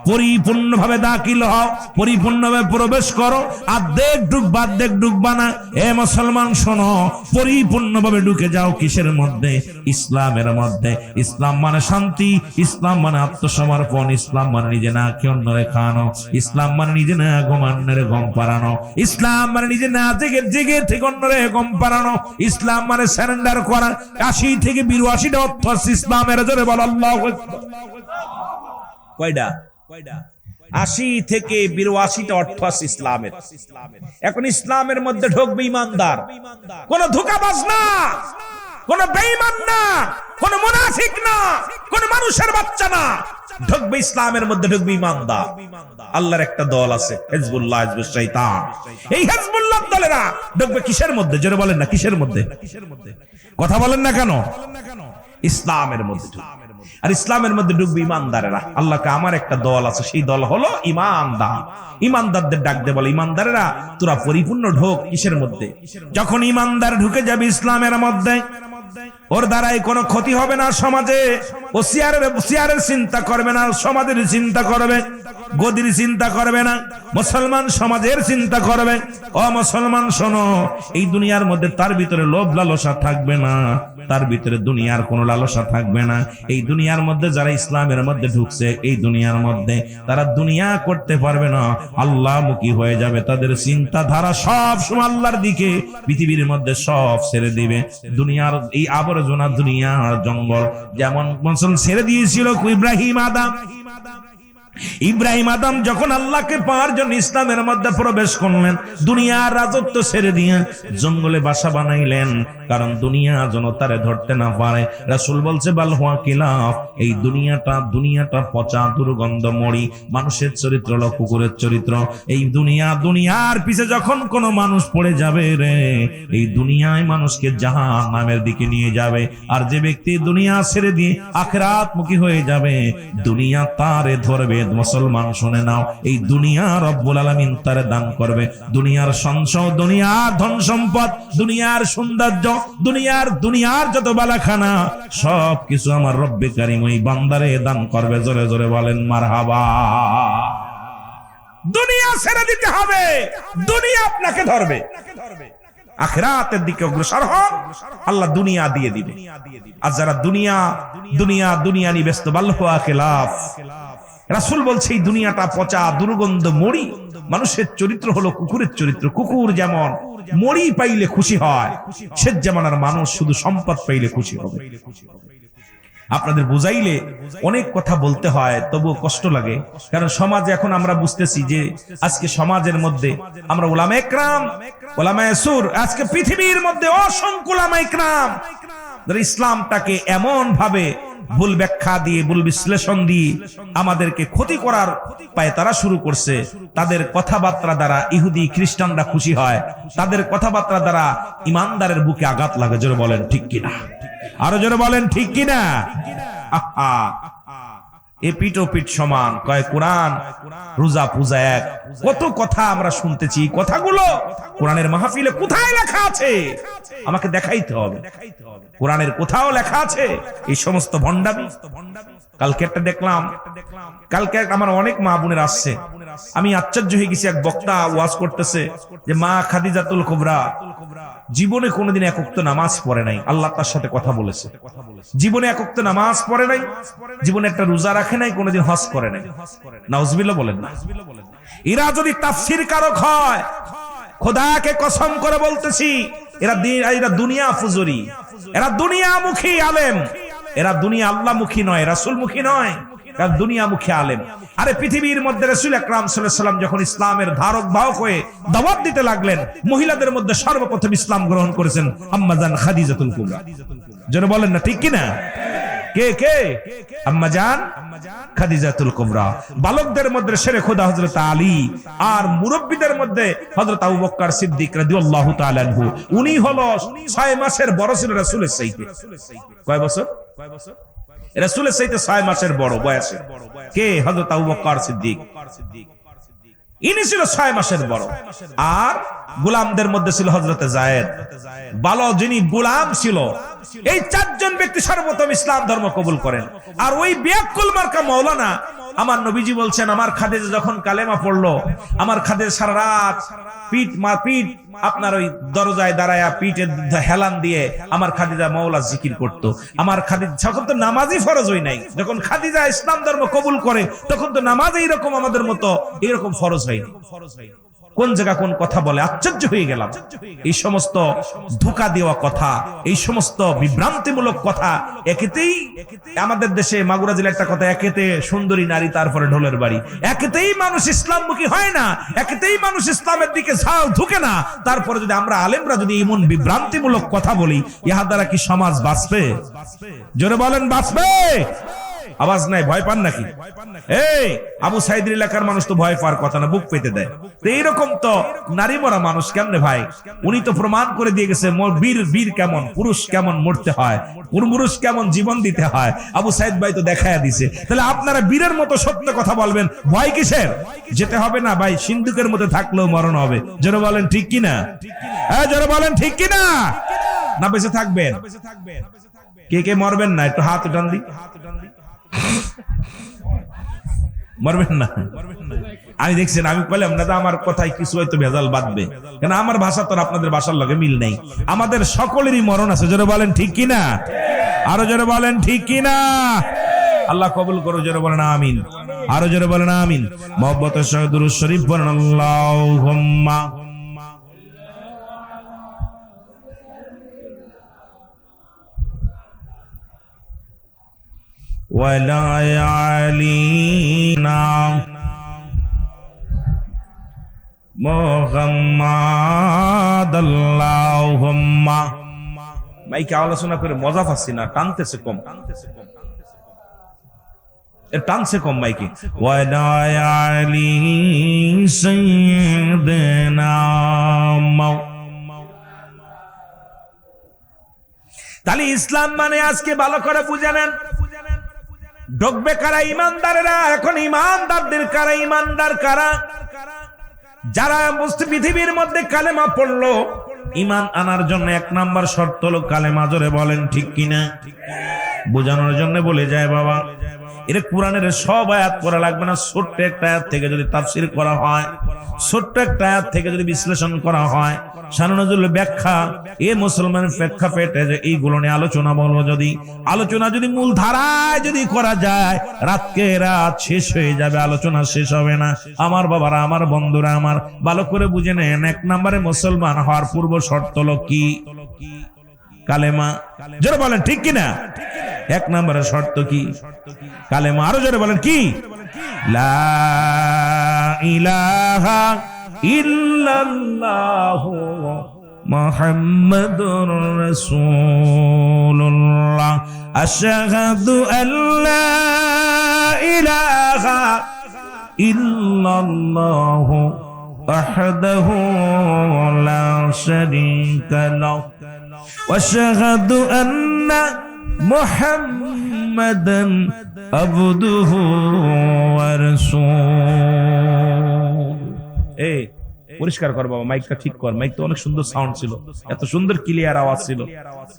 পরিপূর্ণভাবে দাখিল হও, পরিপূর্ণভাবে প্রবেশ করো। আর্ধেক ঢুকবা, আর্ধেক ঢুকবা না। এ মুসলমান মুসলমান শোনো, পরিপূর্ণভাবে ঢুকে যাও কিসের মধ্যে? ইসলামের মধ্যে। ইসলাম মানে শান্তি, ইসলাম মানে আত্মসমর্পণ, ইসলাম মানে নিজে না খেয়ে অন্যরে খাওয়ানো, ইসলাম মানে নিজে না ঘুমানোরে ঘুম পাড়ানো, ইসলাম মানে নিজে না জেগে থেকে অন্যরে ঘুম পাড়ানো, ইসলাম মানে সারেন্ডার করা। 80 থেকে 82টা অর্থ আছে ইসলামের। জোরে বল আল্লাহু আকবার। কয়টা? 80 থেকে 82টা অর্থ আছে ইসলামের। এখন ইসলামের মধ্যে ঢুকবে ইমানদার, কোন ধোঁকাবাজ না, কোন বেঈমান না, কোন মুনাফিক না, কোন মানুষের বাচ্চা না। ঢুকবে ইসলামের মধ্যে, ঢুকবে ইমানদার। আল্লাহর একটা দল আছে হিজবুল্লাহ, হিজবুশ শয়তান। এই হিজবুল্লাহ দলেরা ঢুকবে কিসের মধ্যে? জোরে বলেন না, কিসের মধ্যে? কথা বলেন না কেন? ইসলামের মধ্যে। আর ইসলামের মধ্যে ঢুকবে ইমানদারেরা। আল্লাহকে আমার একটা দল আছে, সেই দল হলো ইমানদার। ইমানদারদের ডাক দে বলে, ইমানদারেরা তোরা পরিপূর্ণ ঢোক কিসের মধ্যে? যখন ইমানদার ঢুকে যাবে ইসলামের মধ্যে, ওর দ্বারাই কোনো ক্ষতি হবে না সমাজে। ও সিয়ারের চিন্তা করবে না, সমাজের চিন্তা করবে, গদির চিন্তা করবে না, মুসলমান সমাজের চিন্তা করবে। ও মুসলমান শোনো, এই দুনিয়ার মধ্যে তার ভিতরে লোভ লালসা থাকবে না, তার ভিতরে দুনিয়ার কোনো লালসা থাকবে না। এই দুনিয়ার মধ্যে যারা ইসলামের মধ্যে ঢুকছে, এই দুনিয়ার মধ্যে তারা দুনিয়া করতে পারবে না, আল্লাহমুখী হয়ে যাবে। তাদের চিন্তাধারা সব সময় আল্লাহর দিকে, পৃথিবীর মধ্যে সব ছেড়ে দিবে। দুনিয়ার এই আবর্জনা, দুনিয়ার জঙ্গল, যেমন ছেড়ে দিয়েছিল ইব্রাহিম আদম যখন আল্লাহকে পাওয়ার জন্য ইসলামের মধ্যে প্রবেশ করলেন, দুনিয়ার রাজত্ব ছেড়ে দিয়ে জঙ্গলে বাসা বানাইলেন, কারণ দুনিয়া যেন তারে ধরতে না পারে। রাসূল বলছে বাল হুয়া কিলাফ, এই দুনিয়াটা পচা দুর্গন্ধ মরি, মানুষের চরিত্র হলো কুকুরের চরিত্র। এই দুনিয়ার পিছে যখন কোন মানুষ পড়ে যাবে রে, এই দুনিয়ায় মানুষকে জাহান্নামের দিকে নিয়ে যাবে। আর যে ব্যক্তি দুনিয়া ছেড়ে দিয়ে আখিরাতমুখী হয়ে যাবে, দুনিয়া তারে ধরবে। মুসলমান শুনে নাও, এই দুনিয়া রব্বুল আলামিন তারে দান করবে। দুনিয়ার সঞ্চয়, দুনিয়ার ধন সম্পদ, দুনিয়ার সৌন্দর্য, দুনিয়ার যত বালাখানা, সবকিছু আমার রব্বে কারীম ওই বান্দারে দান করবে। জোরে জোরে বলেন মারহাবা। দুনিয়া ছেড়ে দিতে হবে, দুনিয়া আপনাকে ধরবে। আখিরাতের দিকে অগ্রসর হন, আল্লাহ দুনিয়া দিয়ে দিবে। আর যারা দুনিয়া নিয়ে ব্যস্ত, বাল হুয়া খিলাফ। রাসূল বলছে এই দুনিয়াটা পচা দুর্গন্ধ মরি, মানুষের চরিত্র হলো কুকুরের চরিত্র। কুকুর যেমন মরি পাইলে খুশি হয়, শেষ জামানার মানুষ শুধু সম্পদ পাইলে খুশি হবে। আপনাদের বুঝাইলে অনেক কথা বলতে হয়, তবুও কষ্ট লাগে, কারণ সমাজে এখন আমরা বুঝতেছি যে আজকে সমাজের মধ্যে আমরা উলামায়ে কেরাম, উলামায়ে সুর, আজকে পৃথিবীর মধ্যে অসংখ্য উলামায়ে কেরাম যারা ইসলামটাকে এমন ভাবে ভুল ব্যাখ্যা দিয়ে, ভুল বিশ্লেষণ দিয়ে আমাদেরকে ক্ষতি করার পায় তারা শুরু করছে। তাদের কথাবার্তা দ্বারা ইহুদি খ্রিস্টানরা খুশি হয়, তাদের কথাবার্তা দ্বারা ইমানদারের বুকে আঘাত লাগে। জোরে বলেন ঠিক কিনা? আরো জোরে বলেন ঠিক কিনা? আহা, এ পিটো পিট সমান, কয় কোরআন রোজা পূজা এক। কত কথা আমরা শুনতেছি, কথাগুলো কোরআনের মাহফিলে কোথায় লেখা আছে? আমাকে দেখাইতে হবে কোরআনের কোথাও লেখা আছে এই সমস্ত ভণ্ডামি। কালকে একটা দেখলাম, কালকে আমার অনেক মা বোনের আসছে, আমি আশ্চর্য হয়ে গেছি। এক বক্তা ওয়াজ করতেছে যে মা খাদিজাতুল কুবরা জীবনে কোনোদিন এক ওয়াক্ত নামাজ পড়ে নাই, আল্লাহ তার সাথে কথা বলেছে। জীবনে এক ওয়াক্ত নামাজ পড়ে নাই, জীবনে একটা রোজা রাখে নাই, কোনোদিন হজ করে নাই। নাউজুবিল্লাহ বলেন না। এরা যদি তাফসীর কারক হয়, খোদাকে কসম করে বলতেছি, এরা দুনিয়া ফুজুরি, এরা দুনিয়ামুখী আলেম, এরা দুনিয়া আল্লাহমুখী নয়, রাসূলমুখী নয়, এরা দুনিয়ামুখী আলেম। আরে পৃথিবীর মধ্যে রাসূল আকরাম সাল্লাল্লাহু আলাইহি ওয়াসাল্লাম যখন ইসলামের ধারক বাহক হয়ে দাওয়াত দিতে লাগলেন, মহিলাদের মধ্যে সর্বপ্রথম ইসলাম গ্রহণ করেছেন আম্মা জান খাদিজাতুল কুবরা। যেন বলেন না ঠিক কিনা? কে? আম্মা জান খাদিজাতুল কুবরা। বালকদের মধ্যে শেরে খোদা হযরত আলী, আর মুরব্বিদের মধ্যে হযরত আবু বকর সিদ্দিক রাদিয়াল্লাহু তাআলা আনহু। উনি হলো 6 মাসের বড় ছিল রাসূলের চাইতে। কয় বছর? রাসূলের চাইতে 6 মাসের বড় বয়সে। কে? হযরত আবু বকর সিদ্দিক। ইনি ছিল 6 মাসের বড়। আর গোলামদের মধ্যে ছিল হযরত যায়েদ। যিনি গোলাম ছিল, এই 4 জন ব্যক্তি সর্বপ্রথম ইসলাম ধর্ম কবুল করেন। আর ওই বিয়াকুল মার্কা মাওলানা আমার নবীজি বলছেন, আমার খাদিজা যখন কালেমা পড়লো, আমার খাদিজা সারা রাত পিঠ আপনার ওই দরজায় দাঁড়ায়া পিঠে হেলান দিয়ে আমার খাদিজা মাওলা জিকির করতো। আমার খাদিজা যখন তো নামাজই ফরজ হই নাই, যখন খাদিজা ইসলাম ধর্ম কবুল করে তখন তো নামাজ এইরকম আমাদের মতো এইরকম ফরজ হয়নি। কোন জায়গা কোন কথা বলে, আশ্চর্য হয়ে গেলাম। এই সমস্ত ধোঁকা দেওয়া কথা, এই সমস্ত বিভ্রান্তিমূলক কথা, একেতেই আমাদের দেশে মাগুরা জেলার একটা কথা, একেতে সুন্দরী নারী তারপরে ঢোলের বাড়ি, একেতেই মানুষ ইসলামমুখী হয় না, একেতেই মানুষ ইসলামের দিকে ঝাল ঢুকে না। তারপরে যদি আমরা আলেমরা যদি এমন বিভ্রান্তিমূলক কথা বলি, ইহা দ্বারা কি সমাজ বাঁচবে? জোরে বলেন, বাঁচবে? আওয়াজ নাই, ভয় পান নাকি? এই আবু সাইদের এলাকার মানুষ তো ভয় পাওয়ার কথা না, বুক পেতে দেয়। তো এইরকম তো নারী মরা মানুষ কেমনে ভাই? উনি তো প্রমাণ করে দিয়ে গেছে বীর কেমন, পুরুষ কেমন মরতে হয়, পুরুষ কেমন জীবন দিতে হয়। আবু সাইদ ভাই তো দেখায়া দিছে। তাহলে আপনারা বীরের মতো সত্য কথা বলবেন, ভয় কিসের? যেতে হবে না ভাই, সিন্ধুকের মধ্যে থাকলেও মরণ হবে। জোরে বলেন ঠিক কিনা? হ্যাঁ জোরে বলেন ঠিক কিনা? না বেঁচে থাকবেন? কে কে মরবেন না একটু হাত উঠান দি। মরবেন না? আমি দেখছেন, আমি বললাম না আমার কথায় কিছু হয়তো ভেজাল বাঁধবে, কেন আমার ভাষা তো আপনাদের ভাষার লগে মিল নেই। আমাদের সকলেরই মরণ আছে। জোরে বলেন ঠিক কিনা? আরো জোরে বলেন ঠিক কিনা? আল্লাহ কবুল করো। জোরে বলেন আমিন। আরো জোরে বলেন আমিন। মুহাব্বতের সঙ্গে দুরূদ শরীফ পড়েন, আল্লাহুম্মা ওয়ালা আলিনা মুহাম্মাদ আল্লাহুম্মা। মাইকে আলোচনা করে মজা পাচ্ছি না, টানতেছে কম, টানছে কম মাইকে। ওয়ালা আলি সাইয়্যিদিনা। তাহলে ইসলাম মানে আজকে ভালো করে বুঝে নেন। ঢুকবে কারা? ইমানদারেরা। এখন ইমানদারদের কারা? ইমানদার কারা? যারা পৃথিবীর মধ্যে কালেমা পড়লো। ইমান আনার জন্য এক নাম্বার শর্ত হলো কালেমা। জোরে বলেন ঠিক কিনা? বোঝানোর জন্য বলে যায় বাবা, এটা কোরআনের সব আয়াত পড়া লাগবে না। ছোট্ট একটা আয়াত থেকে যদি তাফসীর করা হয়, ছোট্ট একটা আয়াত থেকে যদি বিশ্লেষণ করা হয়, শানুনজুল ব্যাখ্যা, এ মুসলমানের প্রেক্ষাপটে যে এইগুলো নিয়ে আলোচনা বলবো, যদি আলোচনা যদি মূল ধারায় যদি করা যায়, রাতকে রাত শেষ হয়ে যাবে, আলোচনা শেষ হবে না। আমার বাবারা, আমার বন্ধুরা, আমার ভালো করে বুঝে নেন, এক নম্বরে মুসলমান হওয়ার পূর্ব শর্ত হলো কি? কালেমা। জোরে বলেন ঠিক কিনা? এক নম্বরের শর্ত কি? কালেমা। আরো জোরে বলেন কি? লা ইলাহা ইল্লাল্লাহু মুহাম্মাদুর রাসূলুল্লাহ। আশহাদু আল্লা ইলাহা ইল্লাল্লাহু ওয়াহদাহু লা শারীকা লাহু ওয়া আশহাদু আন্না মুহাম্মাদান আবদুহু ওয়া রাসূলুহু। এই পরিষ্কার কর বাবা, মাইকটা ঠিক কর। মাইক তো অনেক সুন্দর সাউন্ড ছিল, এত সুন্দর ক্লিয়ার আওয়াজ ছিল,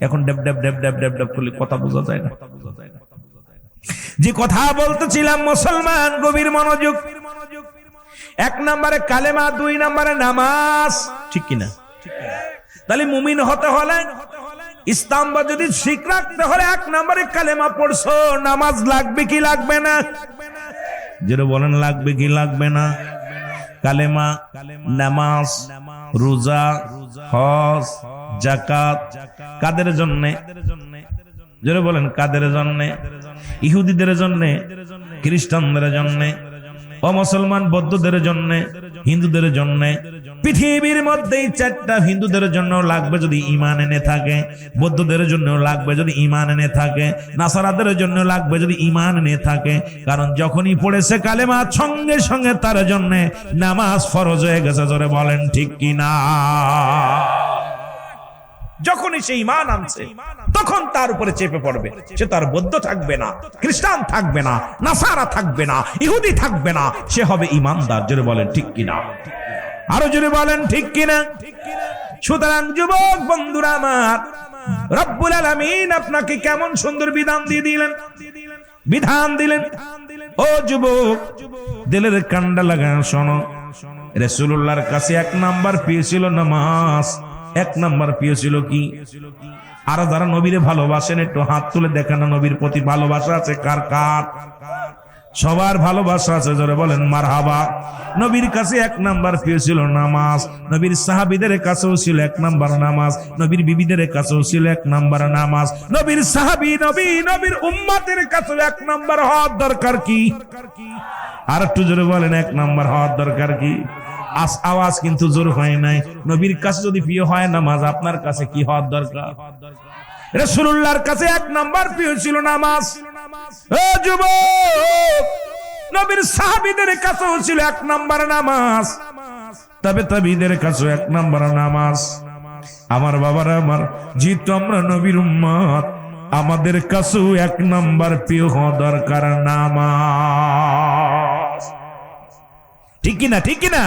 এখন ডেব ডেব ডেব ডেব ডেব ডেব করলে কথা বোঝা যায় না। যে কথা বলতেছিলাম, মুসলমান গভীর মনোযোগ। এক নম্বরে কালেমা, দুই নম্বরে নামাজ, ঠিক কিনা? তাহলে মুমিন হতে হলে, ইসলাম বা যদি ঠিক রাখতে হলে, এক নম্বরে কালেমা পড়ছো, নামাজ লাগবে কি লাগবে না? যেটা বলেন লাগবে কি লাগবে না? কালেমা, নামাজ, রোজা, হজ, যাকাত কাদের জন্য? যেটা বলেন কাদের জন্য? ইহুদিদের জন্য, খ্রিস্টানদের জন্য, অমুসলমান বৌদ্ধদের জন্য, হিন্দুদের জন্য। পৃথিবীর মধ্যেই চারটা, হিন্দুদের জন্য লাগবে যদি ঈমান এনে থাকে, বৌদ্ধদের জন্য লাগবে যদি ঈমান এনে থাকে, নাসারাদের জন্য লাগবে যদি ঈমান এনে থাকে। কারণ যখনই পড়েছে কালেমা, সঙ্গে সঙ্গে তার জন্য নামাজ ফরজ হয়ে গেছে। জোরে বলেন ঠিক কিনা? যখনই সে ঈমান আনছে, তখন তার উপরে চেপে পড়বে। সে তার বৌদ্ধ থাকবে না, খ্রিস্টান থাকবে না, নাসারা থাকবে না, ইহুদি থাকবে না, সে হবে ঈমানদার। জোরে বলেন ঠিক কিনা? আরো জোরে বলেন ঠিক কিনা? সুতরাং যুবক বন্ধুরা আমার, রব্বুল আলামিন আপনাকে কেমন সুন্দর বিধান দিয়ে দিলেন, বিধান দিলেন। ও যুবক, দিলের কান্ডা লাগায় শোনো, রাসূলুল্লাহর কাছে এক নাম্বার প্রিয় ছিল নামাজ, এক নাম্বার প্রিয় ছিল কি? আর যারা নবীরে ভালোবাসেন একটু হাত তুলে দেখেন না, নবীর প্রতি ভালোবাসা আছে কার কার? সবার ভালোবাসা আছে, জোরে বলেন মারহাবা। নবীর কাছে এক নাম্বার প্রিয় ছিল নামাজ, নবীর সাহাবীদের কাছেও ছিল এক নাম্বার নামাজ, নবীর বিবিদের কাছেও ছিল এক নাম্বার নামাজ, নবীর সাহাবী নবীর উম্মতের কাছেও এক নাম্বার হওয়ার দরকার কি? আর একটু জোরে বলেন, এক নাম্বার হওয়ার দরকার কি? আওয়াজ কিন্তু জোর হয় নাই। নবীর কাছে যদি প্রিয় হয় নামাজ, আপনার কাছে কি হওয়ার দরকার? রাসূলুল্লাহর কাছে এক নাম্বার প্রিয় ছিল নামাজ। ও যুবক, নবীর সাহাবীদের কাছেও ছিল এক নাম্বার নামাজ, তবে তাবিদের কাছেও এক নাম্বার নামাজ। আমার বাবারা আমার, যেহেতু আমরা নবীর উম্মত, আমাদের কাছেও এক নাম্বার প্রিয় হওয়া দরকার নামাজ। ঠিক কিনা? ঠিক কিনা?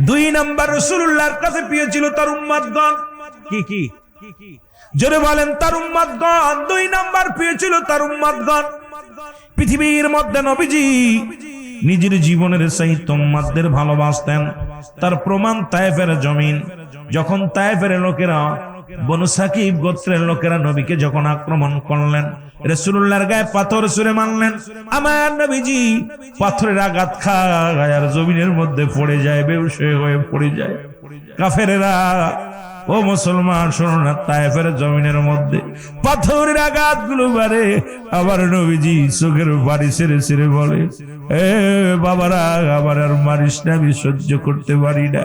দুই নাম্বার রাসূলুল্লাহর কাছে প্রিয় ছিল তার উম্মতগণ। কি কি জোরে বলেন, তার উম্মতগণ। দুই নাম্বার প্রিয় ছিল তার উম্মতগণ। পৃথিবীর মধ্যে নবীজি নিজের জীবনের চাইতে উম্মতদের ভালোবাসতেন। তার প্রমাণ তায়েফের জমিন। যখন তায়েফের লোকেরা, বনু সাকিব গোত্রের লোকেরা নবীকে যখন আক্রমণ করলেন, রাসূলুল্লাহর গায়ে পাথর ছুঁড়ে মারলেন, আমার নবীজি পাথরের আঘাত খায় আর জমিনের মধ্যে পড়ে যায়, বেহুশ হয়ে পড়ে যায়। কাফেরেরা, ও মুসলমান শোনো না, তায়েফের জমিনের মধ্যে পাথরের আঘাত গুলো বাড়ে, আবার নবীজি চোখের বাড়ি ছেড়ে ছেড়ে বলে, এ বাবারা, আবার আর মারিস না, আমি সহ্য করতে পারি না।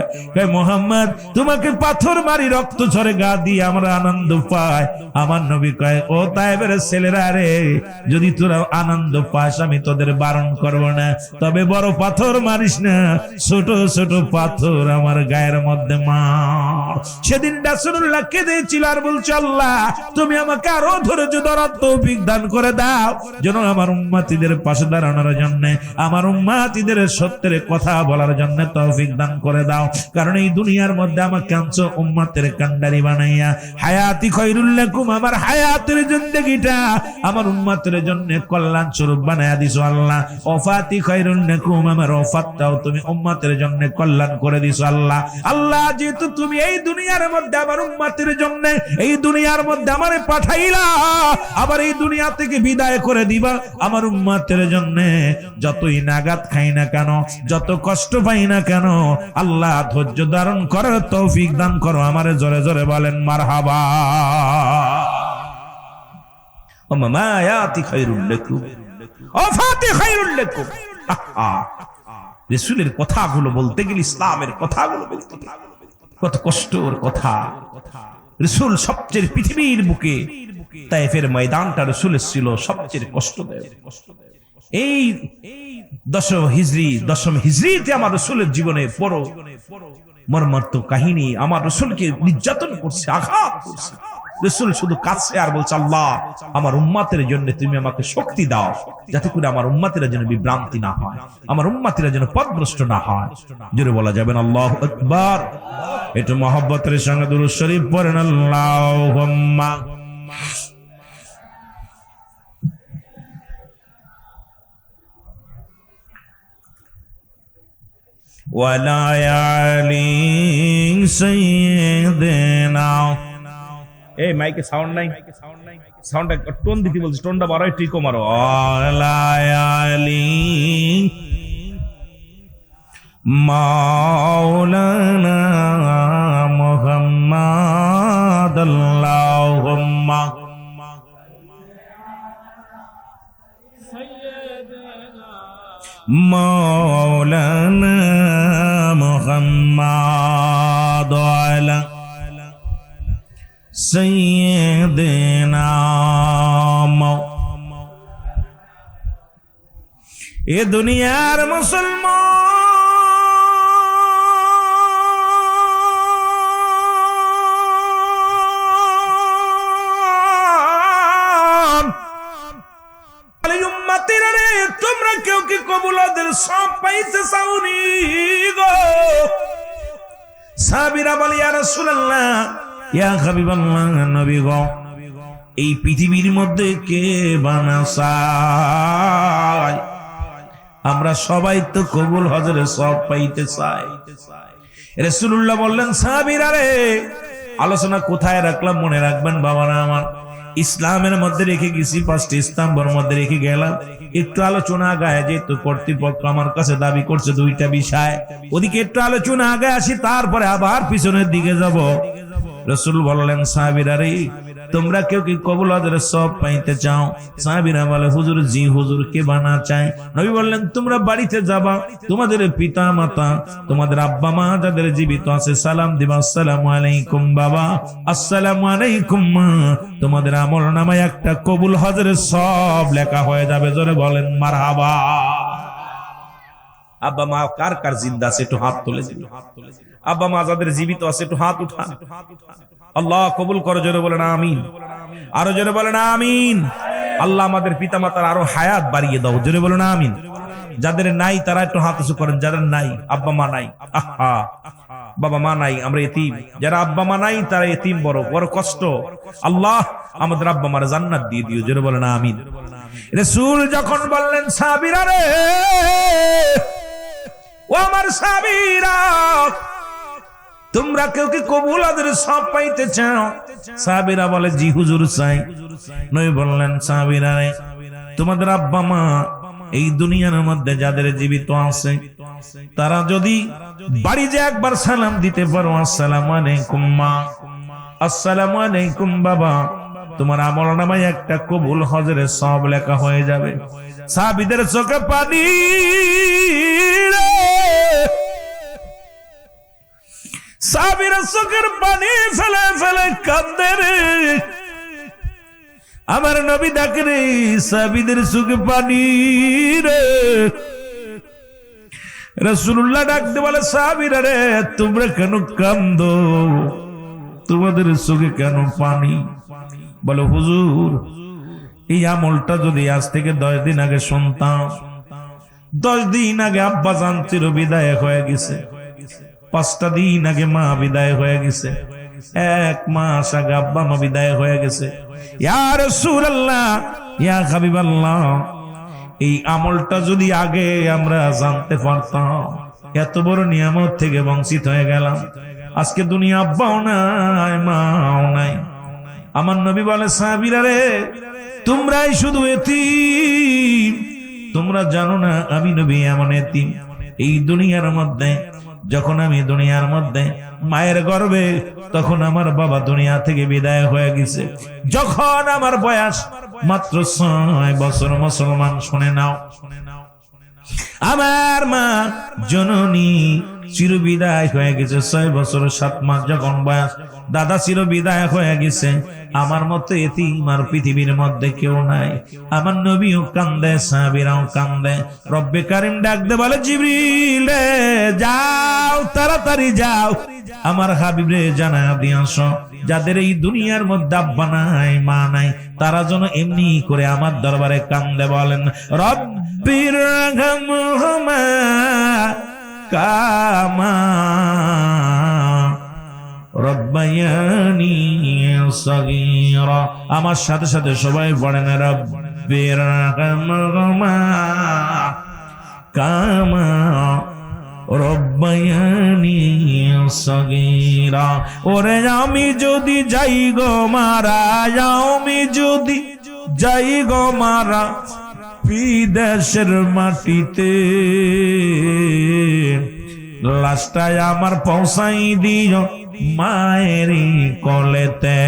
মুহাম্মদ, তোমাকে পাথর মারি, রক্ত ঝরে গা দিয়ে আমরা আনন্দ পাই। আমার নবী কয়, ও তায়েফের ছেলেরা রে, যদি তোরা আনন্দ পাস আমি তোদের বারণ করব না, তবে বড় পাথর মারিস না, ছোট ছোট পাথর আমার গায়ের মধ্যে মার। সেদিন রাসূলুল্লাহ কেঁদেছিল আর বলছে, আল্লাহ তুমি আমাকে আরো ধৈর্য ধরার তৌফিক দান করে দাও, যেন আমার উম্মতিদের পাশে দাঁড়ানোর জন্য, আমার উম্মতিদের সত্যের কথা বলার জন্য তৌফিক দান করে দাও। কারণ এই দুনিয়ার মধ্যে আমাকে আনছো উম্মতের কান্ডারি বানাইয়া। হায়াতি খায়রুল লাকুম, আমার হায়াতের জিন্দেগিটা আমার উম্মতের জন্য কল্যাণ স্বরূপ বানায়া দিছো আল্লাহ। ওফাতি খায়রুল লাকুম, আমার ওফাতটাও তুমি উম্মতের জন্য কল্যাণ করে দিছো আল্লাহ। আল্লাহ, যেহেতু তুমি এই দুনিয়ার মধ্যে আমার উম্মতের জন্য, এই দুনিয়ার মধ্যে আমারে পাঠাইলা, আবার এই দুনিয়া থেকে বিদায় করে দিবা, আমার উম্মতের জন্য যতই নাগাত খাই না কেন, যত কষ্ট পাই না কেন, আল্লাহ ধৈর্য ধারণ করার তৌফিক দান করো আমারে। জোরে জোরে বলেন মারহাবা। ও মামা আয়াতি খায়রুল লাকুম, ও ফাতি খায়রুল লাকুম। রাসূলের কথাগুলো বলতে গেলে, ইসলামের কথাগুলো বলতে গেলে কত কষ্টের কথা। রাসূল সবচেয়ে পৃথিবীর বুকে তায়েফের ময়দানটা রাসূলের ছিল সবচেয়ে কষ্টদায়ক। এই দশম হিজরিতে আমার রাসূলের জীবনে বড় মর্মান্তিক কাহিনী। আমার রাসূলকে নির্যাতন করছে, আঘাত করছে। রাসূল শুধু কাছে আর বলছে, আল্লাহ আমার উম্মতের জন্য তুমি আমাকে শক্তি দাও, যাতে করে আমার উম্মতেরা যেন বিভ্রান্তি না হয়, আমার উম্মতেরা যেন পথভ্রষ্ট না হয়। জোরে বলা যাবেন আল্লাহু আকবার। একটু মহব্বতের সঙ্গে দুরূদ শরীফ পড়েন, আল্লাহুম্মা ওয়ালা আলি সাইয়্যিদিনা। এই মাইকে সাউন্ড নাই, সাউন্ডটা টোন দিতে বলছি, টোনটা বাড়াই, ঠিক মারো। ওয়ালা আলি মাওলানা মুহাম্মাদ, আল্লাহুম্মা মাওলানা মুহাম্মাদ আলা সাইয়্যিদিনা। এ দুনিয়ার মুসলমান, তোমরা কেউ কি কবুলাদের সব পাইতে চাওনি গো? সাহাবীরা বলে, ইয়া রাসূলুল্লাহ, ইয়া হাবিবাল্লাহ, নবী গো, এই পৃথিবীর মধ্যে কে বানাসায় আমরা সবাই তো কবুল হজের সব পাইতে চাই। রাসূলুল্লাহ বললেন, সাহাবীরা রে, আলোচনা কোথায় রাখলাম মনে রাখবেন বাবারা আমার। ইসলামের মধ্যে রেখে গেছি, 5টি স্তম্ভের মধ্যে রেখে গেলাম। একটু আলোচনা আগায়, যেহেতু কর্তৃপক্ষ আমার কাছে দাবি করছে 2টা বিষয়, ওদিকে একটু আলোচনা আগায় আসি, তারপরে আবার পিছনের দিকে যাব। রাসূল বললেন, সাহাবীরা রে, তোমরা কেউ কি কবুল হজের সব পাইতে চাও? সাহাবীরা বলে, হুজুর জি হুজুর, কে বানা চায়? নবী বললেন, তোমরা বাড়িতে যাবা, তোমাদের পিতা মাতা, তোমাদের আব্বা মা যাদের জীবিত আছে সালাম দিবা, আসসালামু আলাইকুম বাবা, আসসালামু আলাইকুম মা। তোমাদের আমলনামায় একটা কবুল হজের সব লেখা হয়ে যাবে। জোরে বলেন মারহাবা। আব্বা মা কার কার জিন্দা আছে একটু হাত তুলে দিন। আব্বা মা যাদের জীবিত আছে একটু হাত উঠান। আল্লাহ কবুল করো, জোরে বলেন আমিন। আরো জোরে বলেন আমিন। আল্লাহ আমাদের পিতা মাতার আরো হায়াত বাড়িয়ে দাও, জোরে বলেন আমিন। যাদের নাই তারা একটু হাত উঁচু করেন। যাদের নাই, আব্বা মা নাই, আহা বাবা মা নাই, আমরা এতিম। যারা আব্বা মা নাই তারা এতিম, বড় বড় কষ্ট। আল্লাহ আমাদের আব্বা মার জান্নাত দিয়ে দিও, জোরে বলেন আমিন। রাসূল যখন বললেন, সাহাবীরা রে, ও আমার সাহাবীরা, তোমরা কেউ কি কবুল হজের সব পাইতে চাও? সাহাবীরা বলে, জি হুজুর চাই। নবী বললেন, সাহাবীরা রে, তোমাদের আব্বা মা এই দুনিয়ার মধ্যে যাদের জীবিত আছে, তারা যদি বাড়ি যে একবার সালাম দিতে পারো, আসসালামু আলাইকুম মা, আসসালামু আলাইকুম বাবা, তোমার আমলনামায় একটা কবুল হজের সব লেখা হয়ে যাবে। সাহাবীদের চোখে পানি, সাহাবীরা চোখের পানি ফেলে ফেলে কাঁদে রে। আমার নবী ডাকে রে, সাহাবীদের চোখে পানি রে। রাসূলুল্লাহ ডাকতে বলে, সাহাবীরা রে, তোমরা কেন কাঁদো? তোমাদের চোখে কেন পানি? বলে, হুজুর, এই আমলটা যদি আজ থেকে 10 দিন আগে শুনতাম, 10 দিন আগে আব্বা জান চির বিদায় হয়ে গেছে, 5টা দিন আগে মা বিদায় হয়ে গেছে, 1 মাস আগে আব্বা মা বিদায় হয়ে গেছে, ইয়া রাসূলুল্লাহ, ইয়া হাবিবাল্লাহ, এই আমলটা যদি আগে আমরা জানতে পারতাম, এত বড় নিয়ামত থেকে বঞ্চিত হয়ে গেলাম। আজকে দুনিয়া আব্বাও নাই, মাও নাই। আমার নবী বলে, সাহাবীরা রে, তোমরাই শুধু এতিম, তোমরা জানো না আমি নবী এমন এতিম। এই দুনিয়ার মধ্যে যখন আমি দুনিয়ার মধ্যে মায়ের গর্ভে, তখন আমার বাবা দুনিয়া থেকে বিদায় হয়ে গেছে। যখন আমার বয়স মাত্র 6 বছর, মুসলমান শুনে নাও, আমার মা জননী চির বিদায় হয়ে গেছে। 6 বছর 7 মাস যখন বয়স, দাদা চির বিদায় হয়ে গেছে। আমার মতো এতিম আর পৃথিবীর মধ্যে কেউ নাই। আমার নবীও কান্দে, সাহাবীরাও কান্দে। রব্বে কারিম ডাক দে বলে, জিবরিল রে, যাও, তাড়াতাড়ি যাও, আমার হাবিব রে জানা দিয়ে আসো, যাদের এই দুনিয়ার মধ্যে আব্বা নাই, মা নাই, তারা যেন এমনি করে আমার দরবারে কান্দে। বলেন, রব্বির রাহমহুমা কামা রব্বায়ানি সগীরা। আমার সাথে সাথে সবাই পড়েন, রব্বির রাহমহুমা কামা রব্বায়ানি সগীরা। ওরে আমি যদি যাই গো মারা, আমি যদি যাই গো মারা বিদেশের মাটিতে, লাশটায় আমার পৌঁছাই দিও মায়ের কোলেতে।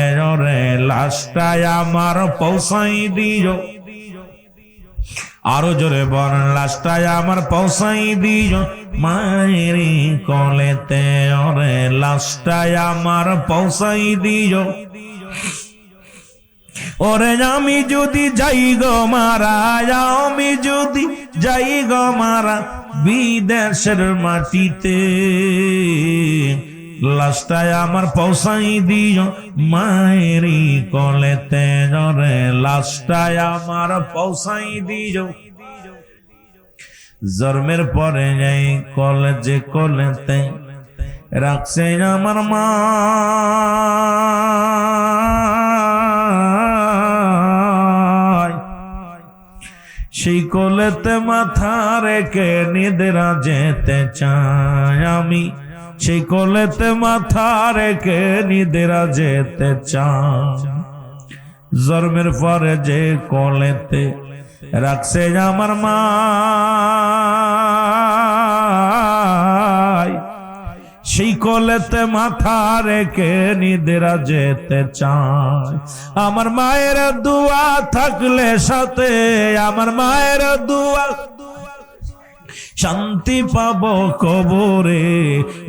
রে লাশটায় আমার পৌঁছাই দিও, আরো জোরে বল, লাশটায় আমার পৌঁছাই দিও মায়ের কোলেতে। রে লাশটায় আমার পৌঁছাই দিও। ওরে আমি যদি যাই গো মারা, আমি যদি যাই গো মারা বিদেশের মাটিতে, লাশটায় আমার পৌঁছাই দিও মায়ের কোলেতে। রে লাশটায় আমার পৌঁছাই দিও। জন্মের পরে যাই কলেজে, কোলেতে রাখছে আমার মা। সেই কোলেতে মাথা রেখে নিদ্রা যেতে চাই আমি, সেই কোলেতে মাথা রেখে নিদ্রা যেতে চাই। জন্মের পরে যে কোলেতে রাখছে আমার মা, সেই কোলেতে মাথা রেখে নিদ্রা যেতে চায়। আমার মায়ের দোয়া থাকলে সাথে, আমার মায়ের দোয়া শান্তি পাবো কবরে,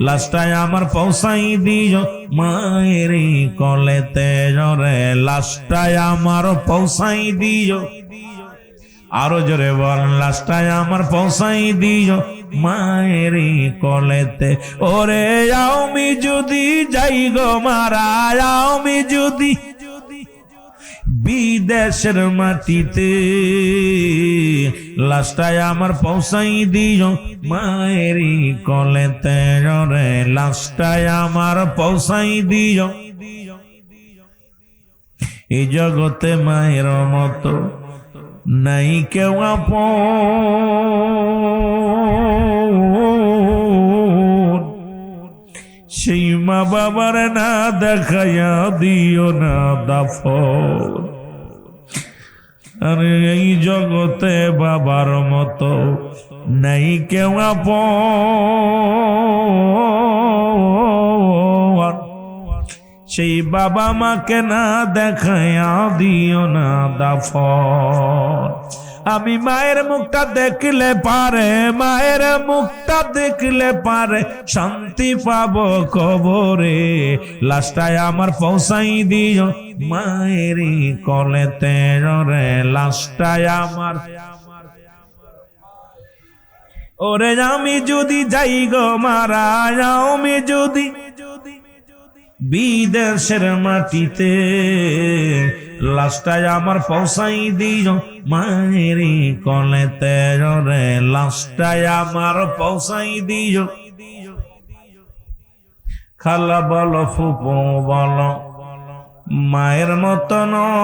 লাশটায় আমার পৌঁছাই দিও মায়ের কোলেতে জরে, লাশটায় আমার পৌঁছাই দিও। আরো জোরে বল, লাশটায় আমার পৌঁছাই দিও মায়ের কোলেতে। ওরে আমি যদি যাই গো মারা, আমি যদি বিদেশের মাটিতে, লাশটায় আমার পৌঁছাই দিও মায়ের কোলেতে রে, লাশটায় আমার পৌঁছাই দিও। এই জগতে মায়ের মতো নাই কেউ আপন, সেই মা বাবার না দেখাইয়া দিও না দাফন। আরে এই জগতে বাবার মতো নাই কেউ আপন, সেই বাবা মাকে না দেখাইয়া দিও না দাফন। আমি মায়ের মুখটা দেখলে পারে, মায়ের মুখটা দেখলে পারে শান্তি পাবো কবরে, লাশটায় আমার পৌঁছাই দিও মায়ের কোলেতে রে, লাশটায় আমার। ওরে আমি যদি যাই গো মারা, আমি যদি বিদেশের মাটিতে, লাশটায় আমার পৌঁছাই দিও মায়ের কোলেতে রে, লাশটায় আমার পৌঁছাই দিও। খালা বলো ফুপু বলো মায়ের মতো নয়,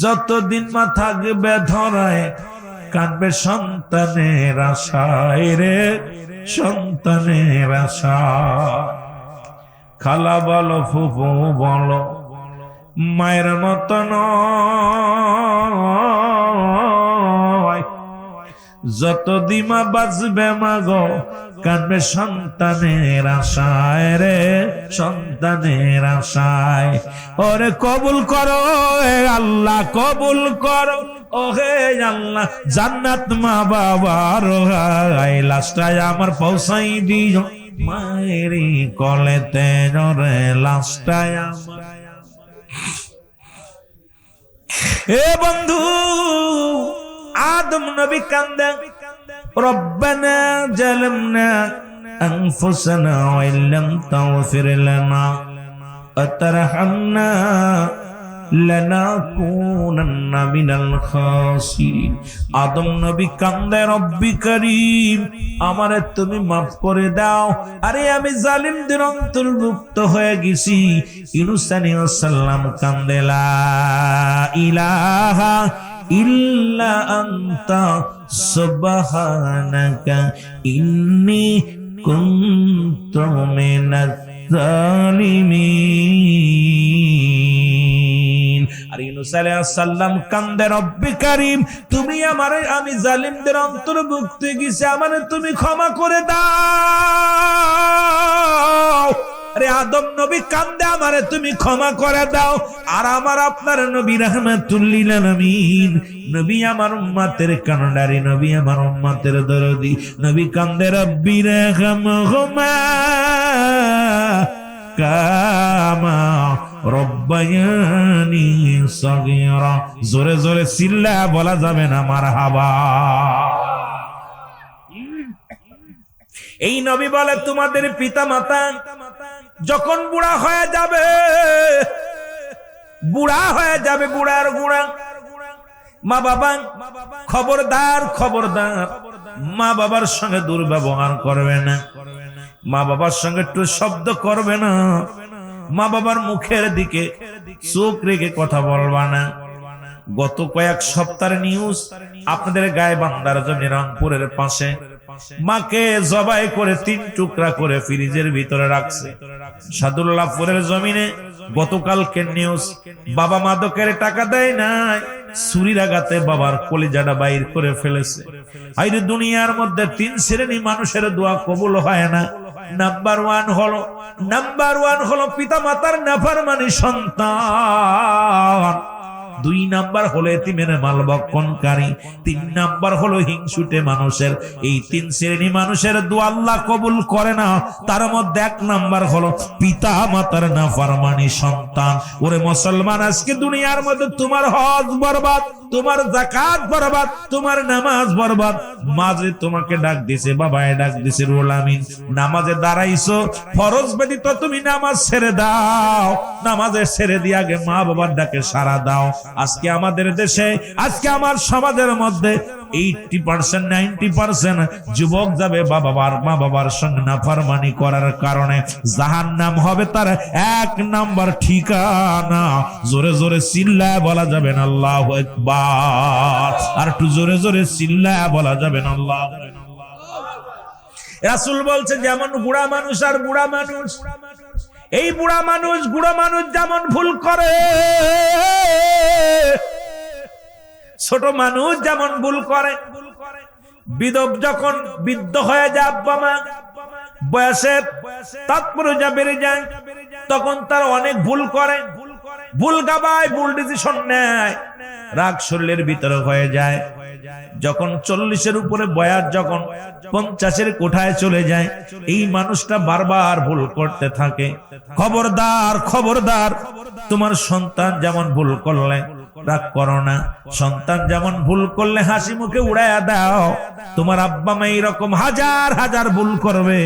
যতদিন মা থাকবে ধরায় কাঁদবে সন্তানের আশায় রে, সন্তানের আশায়। খালা বলো ফুফু বলো মায়ের মতো নয়, যতদিন মা বাঁচবে মা গো কাঁদবে সন্তানের আশায় রে, সন্তানের আশায়। ওরে কবুল করো আল্লাহ, কবুল করো ওহে আল্লাহ, জান্নাত মা বাবার হাই, লাশটায় আমার পৌঁছাই দিও মায়ের কোলেতে রে, লাশটায় আমার। এ বন্ধু আদম নবী কান্দে, রব্বানা জালামনা আনফুসানা ওয়া ইল্লাম তাগফির লানা ওয়া তারহামনা লানাকুনান্না মিনাল খাসিরিন। আদম নবী কান্দে, রব্বি করিম আমারে তুমি মাফ করে দাও, আরে আমি জালিমদের অন্তর্ভুক্ত হয়ে গেছি। ইউনূস আলাইহিস সালাম কান্দে, লা ইলাহা ইল্লা আনতা সুবহানাকা ইন্নী কুনতু মিনাজ জালিমিন। আর ইউনূস আলাইহিস সালাম কান্দে, রব্বি করিম তুমি আমারে, আমি জালিমদের অন্তর্ভুক্ত গেছি, আমারে তুমি ক্ষমা করে দাও। আরে আদম নবী কান্দে, আমারে তুমি ক্ষমা করে দাও। আর আমার আপনার নবী রাহমাতুল লিল আলামিন, নবী আমার উম্মতের কান্ডারি, নবী আমার উম্মতের দরদি, নবী কান্দে, রব্বি রহমহুমা কামা রব্বায়ানি সগীরা। জোরে জোরে চিল্লা বলা যাবে না মারহাবা। এই নবী বলে তোমাদের পিতা মাতা যখন বুড়া হয়ে যাবে, বুড়া হয়ে যাবে, বুড়ার গুড়া, মা বাবা খবরদার, খবরদার মা বাবার সঙ্গে দুর্ব্যবহার করবে না, মা বাবার সঙ্গে একটু শব্দ করবে না, মা বাবার মুখের দিকে চোখ রেখে কথা বলবা না। গত কয়েক সপ্তাহের নিউজ আপনাদের গাইবান্ধার জমি রংপুরের পাশে মাকে জবাই করে 3 টুকরা করে ফ্রিজের ভিতরে রাখছে। সাদুল্লাহপুরের জমিনে গতকালকে নিউজ, বাবা মাদকের টাকা দেয় নাই, ছুরির আঘাতে বাবার কলিজাটা বাইর করে ফেলেছে। আইরে দুনিয়ার মধ্যে 3 শ্রেণী মানুষের দোয়া কবুল হয় না। নাম্বার ওয়ান হলো পিতা মাতার নাফরমানি সন্তান, 2 নাম্বার হলো এতিমের মাল ভক্ষণকারী, 3 নাম্বার হলো হিংসুটে মানুষের। এই 3 শ্রেণী মানুষের দোয়া আল্লাহ কবুল করে না। তার মধ্যে 1 নাম্বার হলো পিতা মাতার নাফরমানি সন্তান। ওরে মুসলমান, আজকে দুনিয়ার মধ্যে তোমার হজ বরবাদ, তোমার যাকাত বরবাদ, তোমার নামাজ বরবাদ। মাঝে তোমাকে ডাক দিছে, বাবায় ডাক দিছে, রুহুল আমিন, নামাজে দাঁড়াইছো, ফরজ ব্যতীত তুমি নামাজ ছেড়ে দাও। নামাজে ছেড়ে দিয়ে আগে মা বাবার ডাকে সাড়া দাও। আজকে আমাদের দেশে, আজকে আমার সমাজের মধ্যে 80% 90% যুবক যাবে মা বাবার সঙ্গে নাফরমানি করার কারণে, জাহান্নাম হবে তার 1 নাম্বার ঠিকানা। জোরে জোরে চিল্লায় বলা যাবে না আল্লাহু আকবার, আর একটু জোরে জোরে চিল্লায় বলা যাবে না আল্লাহু আকবার। রাসূল বলছে, যেমন বুড়া মানুষ আর বুড়া মানুষ, এই বুড়া মানুষ যেমন ভুল করে, ছোট মানুষ যেমন ভুল করে, বিধব যখন বৃদ্ধ হয়ে যায়, আব্বা মা বয়সের তাৎপর্য বেড়ে যায়, তখন তার অনেক ভুল করে, ভুল গাবায়, ভুল ডিসিশন নেয়, রাগ শরীরের ভিতরে হয়ে যায়। যখন 40-এর উপরে বয়স, যখন 50-এর কোঠায় চলে যায়, এই মানুষটা বারবার ভুল করতে থাকে। খবরদার, খবরদার, তোমার সন্তান যেমন ভুল করলে রাগ করো না, সন্তান যেমন ভুল করলে হাসি মুখে উড়াইয়া দাও। তোমার আব্বা মা এরকম হাজার হাজার ভুল করবে,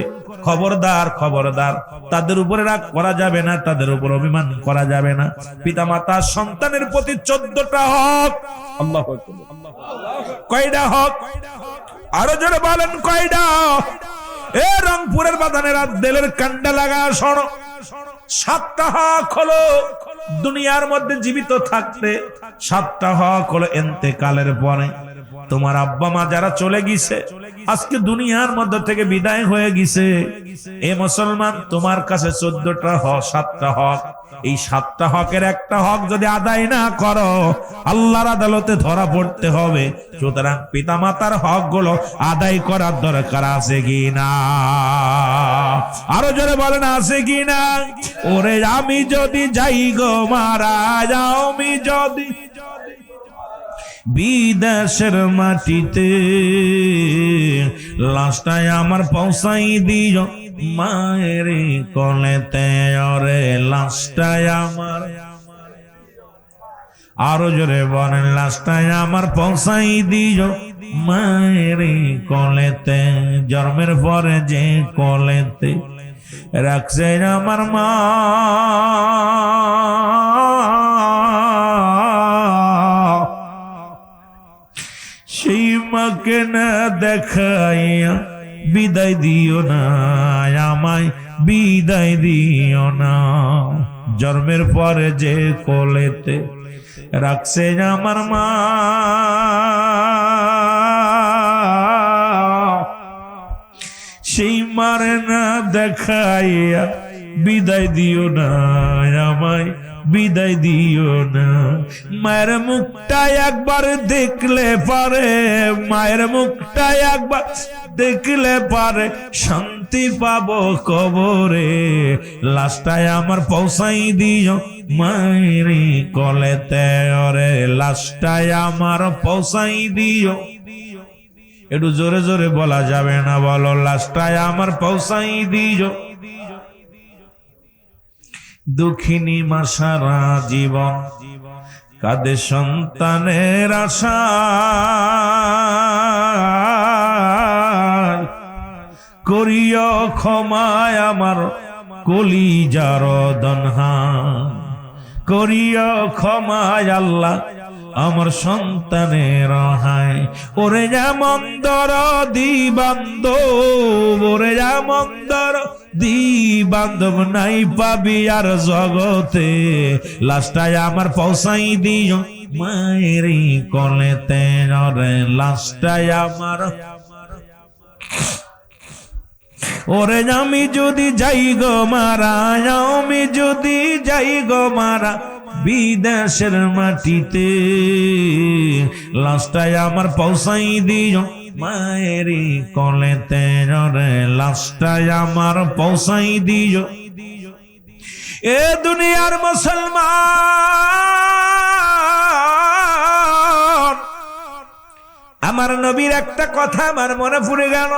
খবরদার, খবরদার, তাদের উপরে রাগ করা যাবে না, তাদের উপর অভিমান করা যাবে না। পিতা মাতা সন্তানের প্রতি 14টা হক। আল্লাহু আকবার। কয়টা হক? আরো জোরে বলেন, কয়টা? এ রংপুরের বাদানের দিলের কান্ডা লাগা শোনো, 7টা হক হলো দুনিয়ার মধ্যে জীবিত থাকতে, 7টা হক হলো এন্তেকালের পরে। তোমার আব্বা মা যারা চলে গেছে, আজকে দুনিয়ার মধ্যে থেকে বিদায় হয়ে গেছে, এ মুসলমান, তোমার কাছে 14টা হক, 7টা হক। এই 7টা হকের একটা হক যদি আদায় না করো, আল্লাহর আদালতে ধরা পড়তে হবে। সুতরাং পিতা মাতার হক গুলো আদায় করার দরকার আছে কি না? আরো জোরে বলেন, আছে কি না? ওরে আমি যদি যাই গো মারা যাও, আমি যদি বিদেশের মাটিতে, লাশটায় আমার পৌঁছাই দিও মায়ের কোলেতে, ওরে লাশটায় আমার, আরো জোরে বলেন, লাশটায় আমার পৌঁছাই দিও মায়ের কোলেতে, জন্মের পরে যে কোলেতে রাখছে আমার মা, সেই মাকে না দেখাইয়া বিদায় দিও না, আমায় বিদায় দিও না। জন্মের পরে যে কোলেতে রাখছে আমার মা, সেই মারে না দেখাইয়া বিদায় দিও না, আমায় বিদায় দিও না। মায়ের মুখটা একবার দেখলে পারে, মায়ের মুখটা একবার দেখলে পারে শান্তি পাবো কবরে, লাশটায় আমার পৌঁছাই দিও মায়ের কোলেতে, ওরে লাশটায় আমার পৌঁছাই দিও। একটু জোরে জোরে বলা যাবে না? বলো, লাশটায় আমার পৌঁছাই দিও। দুঃখিনী মা সারা জীবন কাঁদে সন্তানের আশা, করিও ক্ষমায় আমার কলিজার দনহা, করিও ক্ষমায় আল্লাহ আমার সন্তানের হায়। ওরে যেমন দরদি বান্ধব, ওরে যেমন দি বান্ধব নাই পাবি আর জগতে, লাশটাই আমার পৌঁছাই দিও মায়েরই কলেতে রে, লাশটাই আমার। ওরে আমি যদি যাই গো মারা, আমি যদি যাই গো মারা বিদেশের মাটিতে, লাশটাই আমার পৌঁছাই দিও মায়েরই কলেতে রে, লাশটাই আমার পৌঁছাই দিও। এ দুনিয়ার মুসলমান, আমার নবীর একটা কথা আমার মনে পড়ে গেল।